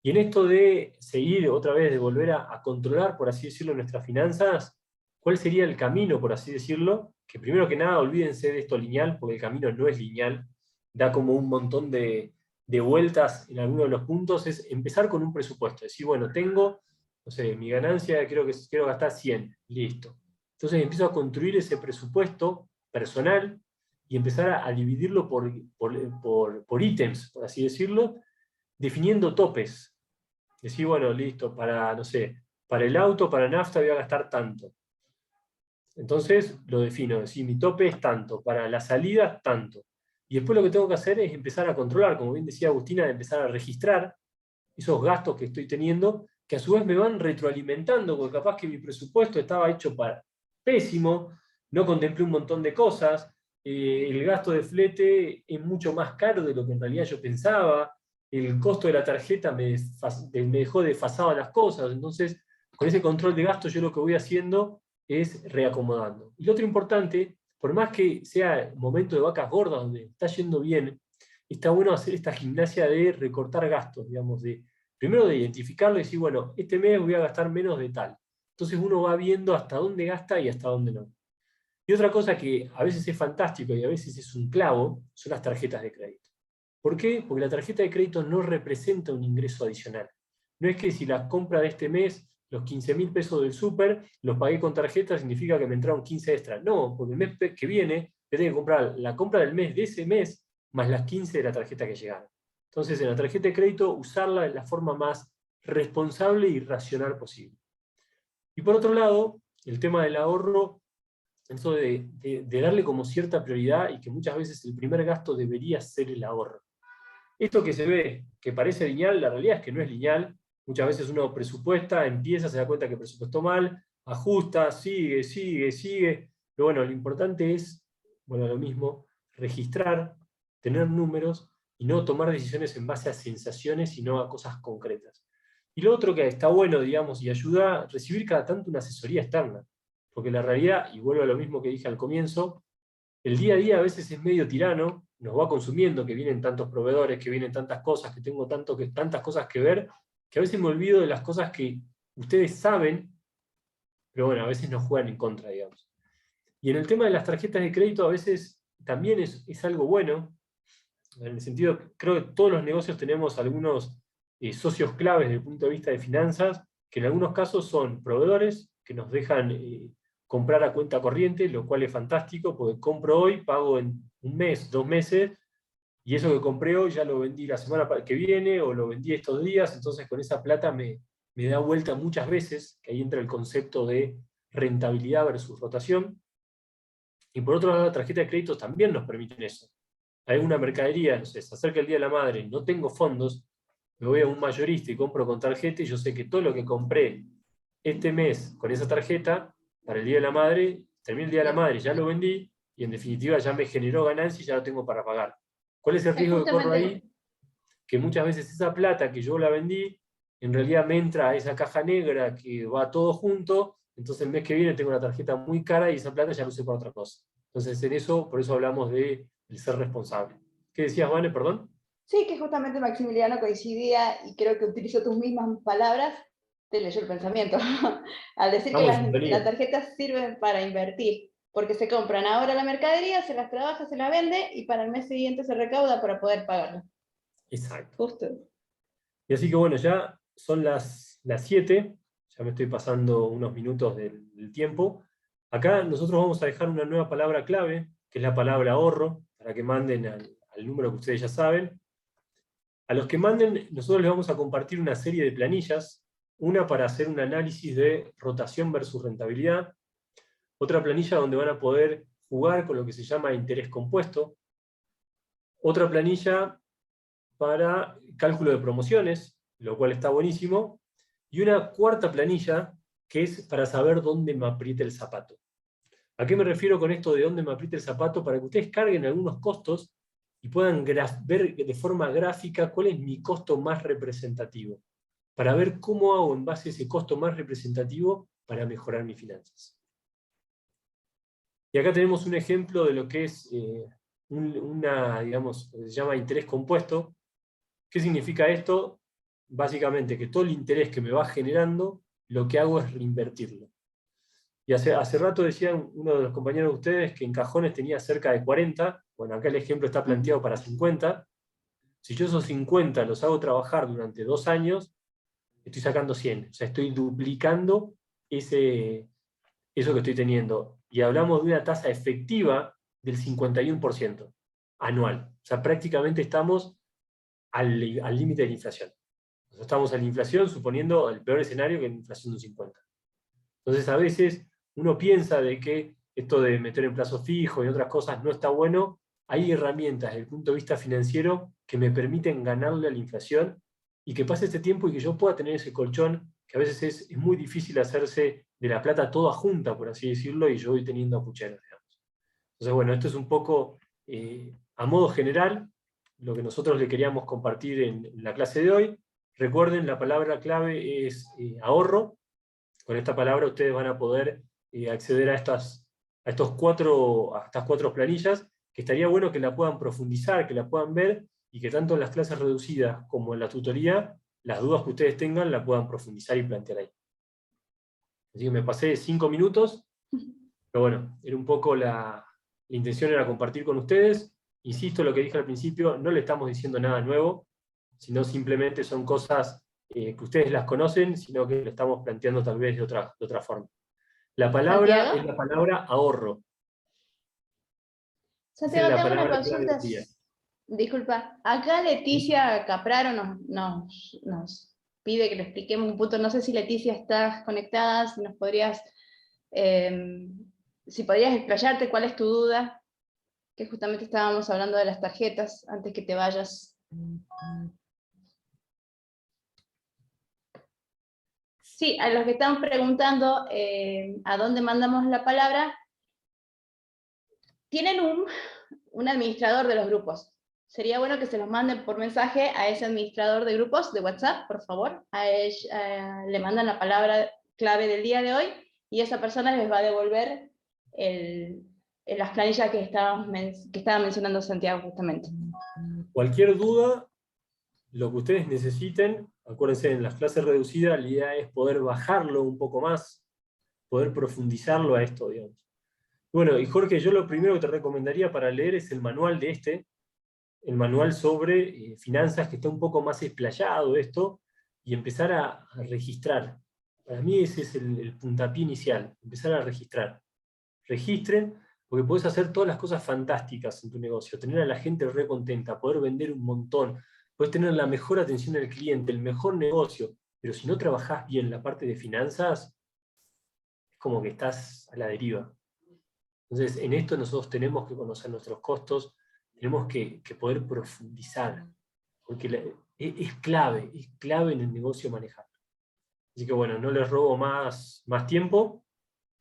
Y en esto de seguir otra vez, de volver a controlar, por así decirlo, nuestras finanzas, ¿cuál sería el camino, por así decirlo? Que primero que nada, olvídense de esto lineal, porque el camino no es lineal, da como un montón de vueltas en alguno de los puntos, es empezar con un presupuesto, decir, bueno, tengo, no sé, mi ganancia, quiero gastar 100, listo. Entonces empiezo a construir ese presupuesto personal y empezar a dividirlo por ítems, por así decirlo, definiendo topes. Decir, bueno, listo, para, no sé, para el auto, para nafta voy a gastar tanto. Entonces lo defino, decir, mi tope es tanto, para la salida tanto. Y después lo que tengo que hacer es empezar a controlar, como bien decía Agustina, de empezar a registrar esos gastos que estoy teniendo, que a su vez me van retroalimentando, porque capaz que mi presupuesto estaba hecho para pésimo, no contemplé un montón de cosas, el gasto de flete es mucho más caro de lo que en realidad yo pensaba, el costo de la tarjeta me dejó desfasado las cosas, entonces con ese control de gasto yo lo que voy haciendo es reacomodando. Y lo otro importante, por más que sea momento de vacas gordas donde está yendo bien, está bueno hacer esta gimnasia de recortar gastos, digamos, primero de identificarlo y decir, bueno, este mes voy a gastar menos de tal. Entonces uno va viendo hasta dónde gasta y hasta dónde no. Y otra cosa que a veces es fantástico y a veces es un clavo, son las tarjetas de crédito. ¿Por qué? Porque la tarjeta de crédito no representa un ingreso adicional. No es que si la compra de este mes, los 15.000 pesos del súper, los pagué con tarjeta, significa que me entraron 15 extra. No, porque el mes que viene, yo tengo que comprar la compra del mes de ese mes, más las 15 de la tarjeta que llegaron. Entonces, en la tarjeta de crédito, usarla de la forma más responsable y racional posible. Y por otro lado, el tema del ahorro, eso de darle como cierta prioridad y que muchas veces el primer gasto debería ser el ahorro. Esto que se ve, que parece lineal, la realidad es que no es lineal. Muchas veces uno presupuesta, empieza, se da cuenta que presupuestó mal, ajusta, sigue. Pero bueno, lo importante es, bueno, lo mismo, registrar, tener números y no tomar decisiones en base a sensaciones, sino a cosas concretas. Y lo otro que está bueno, digamos, y ayuda a recibir cada tanto una asesoría externa. Porque la realidad, y vuelvo a lo mismo que dije al comienzo, el día a día a veces es medio tirano, nos va consumiendo, que vienen tantos proveedores, que vienen tantas cosas, que tengo tantas cosas que ver, que a veces me olvido de las cosas que ustedes saben, pero bueno, a veces nos juegan en contra, digamos. Y en el tema de las tarjetas de crédito a veces también es algo bueno, en el sentido, creo que todos los negocios tenemos algunos socios claves desde el punto de vista de finanzas, que en algunos casos son proveedores que nos dejan comprar a cuenta corriente, lo cual es fantástico, porque compro hoy, pago en un mes, 2 meses, y eso que compré hoy ya lo vendí la semana que viene, o lo vendí estos días, entonces con esa plata me da vuelta muchas veces, que ahí entra el concepto de rentabilidad versus rotación. Y por otro lado, la tarjeta de crédito también nos permiten eso. Hay una mercadería, no sé, se acerca el Día de la Madre, no tengo fondos, me voy a un mayorista y compro con tarjeta, y yo sé que todo lo que compré este mes con esa tarjeta, para el Día de la Madre, termina el Día de la Madre, ya lo vendí, y en definitiva ya me generó ganancia y ya lo tengo para pagar. ¿Cuál es el riesgo que corro ahí? Que muchas veces esa plata que yo la vendí, en realidad me entra a esa caja negra que va todo junto, entonces el mes que viene tengo una tarjeta muy cara y esa plata ya la usé para otra cosa. Entonces en eso, por eso hablamos de ser responsable. ¿Qué decías, Vane, perdón? Sí, que justamente Maximiliano coincidía, y creo que utilizó tus mismas palabras, te leyó el pensamiento, al decir que las tarjetas sirven para invertir, porque se compran ahora la mercadería, se las trabaja, se la vende, y para el mes siguiente se recauda para poder pagarla. Exacto. Justo. Y así que bueno, ya son las 7, ya me estoy pasando unos minutos del tiempo. Acá nosotros vamos a dejar una nueva palabra clave, que es la palabra ahorro, para que manden al número que ustedes ya saben. A los que manden, nosotros les vamos a compartir una serie de planillas, una para hacer un análisis de rotación versus rentabilidad, otra planilla donde van a poder jugar con lo que se llama interés compuesto, otra planilla para cálculo de promociones, lo cual está buenísimo, y una cuarta planilla que es para saber dónde me aprieta el zapato. ¿A qué me refiero con esto de dónde me aprieta el zapato? Para que ustedes carguen algunos costos y puedan ver de forma gráfica cuál es mi costo más representativo, para ver cómo hago en base a ese costo más representativo para mejorar mis finanzas. Y acá tenemos un ejemplo de lo que es digamos, se llama interés compuesto. ¿Qué significa esto? Básicamente que todo el interés que me va generando, lo que hago es reinvertirlo. Y hace rato decía uno de los compañeros de ustedes que en cajones tenía cerca de 40, bueno, acá el ejemplo está planteado para 50. Si yo esos 50 los hago trabajar durante 2 años, estoy sacando 100, o sea, estoy duplicando eso que estoy teniendo. Y hablamos de una tasa efectiva del 51% anual. O sea, prácticamente estamos al límite de la inflación. Nosotros estamos a la inflación, suponiendo el peor escenario, que es la inflación de un 50. Entonces, a veces uno piensa de que esto de meter en plazo fijo y otras cosas no está bueno. Hay herramientas desde el punto de vista financiero que me permiten ganarle a la inflación y que pase este tiempo y que yo pueda tener ese colchón, que a veces es muy difícil hacerse de la plata toda junta, por así decirlo, y yo voy teniendo apucheros, digamos. Entonces, bueno, esto es un poco, a modo general, lo que nosotros le queríamos compartir en la clase de hoy. Recuerden, la palabra clave es ahorro. Con esta palabra ustedes van a poder acceder a estas 4 planillas, que estaría bueno que la puedan profundizar, que la puedan ver, y que tanto en las clases reducidas como en la tutoría, las dudas que ustedes tengan la puedan profundizar y plantear ahí. Así que me pasé 5 minutos, pero bueno, era un poco la intención era compartir con ustedes. Insisto, lo que dije al principio, no le estamos diciendo nada nuevo, sino simplemente son cosas que ustedes las conocen, sino que lo estamos planteando tal vez de otra forma. La palabra ¿Santiago? es la palabra ahorro. Santiago, Esa es la tengo una palabra clave consulta. del día. Disculpa, acá Leticia Capraro nos pide que le expliquemos un punto. No sé si Leticia estás conectada, si nos podrías, si podrías explayarte cuál es tu duda, que justamente estábamos hablando de las tarjetas antes que te vayas. Sí, a los que están preguntando a dónde mandamos la palabra, tienen un administrador de los grupos. Sería bueno que se los manden por mensaje a ese administrador de grupos de WhatsApp, por favor. Le mandan la palabra clave del día de hoy y esa persona les va a devolver las planillas que estaba mencionando Santiago justamente. Cualquier duda, lo que ustedes necesiten, acuérdense, en las clases reducidas la idea es poder bajarlo un poco más, poder profundizarlo a esto, digamos. Bueno, y Jorge, yo lo primero que te recomendaría para leer es el manual el manual sobre finanzas, que está un poco más explayado esto, y empezar a registrar. Para mí ese es el puntapié inicial, empezar a registrar. Registren, porque podés hacer todas las cosas fantásticas en tu negocio, tener a la gente re contenta, poder vender un montón, podés tener la mejor atención al cliente, el mejor negocio, pero si no trabajás bien la parte de finanzas, es como que estás a la deriva. Entonces, en esto nosotros tenemos que conocer nuestros costos, tenemos que poder profundizar, porque es clave en el negocio manejar. Así que bueno, no les robo más tiempo.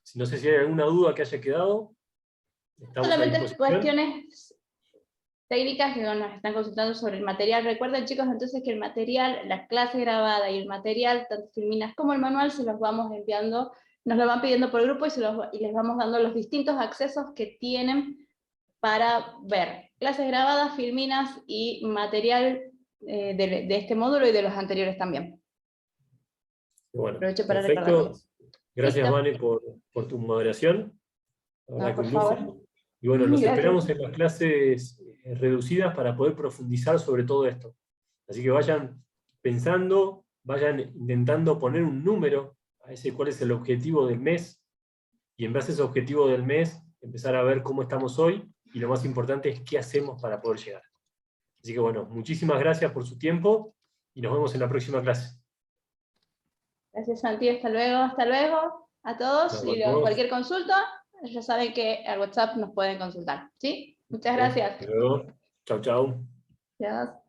Si no sé si hay alguna duda que haya quedado, estamos solamente a disposición. Cuestiones técnicas que nos están consultando sobre el material. Recuerden, chicos, entonces que el material, la clase grabada y el material, tanto Filminas como el manual, se los vamos enviando, nos lo van pidiendo por grupo y les vamos dando los distintos accesos que tienen para ver clases grabadas, Filminas y material de este módulo y de los anteriores también. Bueno, aprovecho para perfecto. recordarles. Gracias, ¿Listo? Vane, por tu moderación. La verdad No, que por un lujo. favor. Y bueno, los Gracias. esperamos en las clases reducidas para poder profundizar sobre todo esto. Así que vayan pensando, vayan intentando poner un número a ese cuál es el objetivo del mes, y en base a ese objetivo del mes, empezar a ver cómo estamos hoy, y lo más importante es qué hacemos para poder llegar. Así que bueno, muchísimas gracias por su tiempo, y nos vemos en la próxima clase. Gracias, Santi. Hasta luego a todos. Y cualquier consulta, ya saben que al WhatsApp nos pueden consultar. ¿Sí? Muchas gracias. Hasta luego. Chau, chau. Gracias.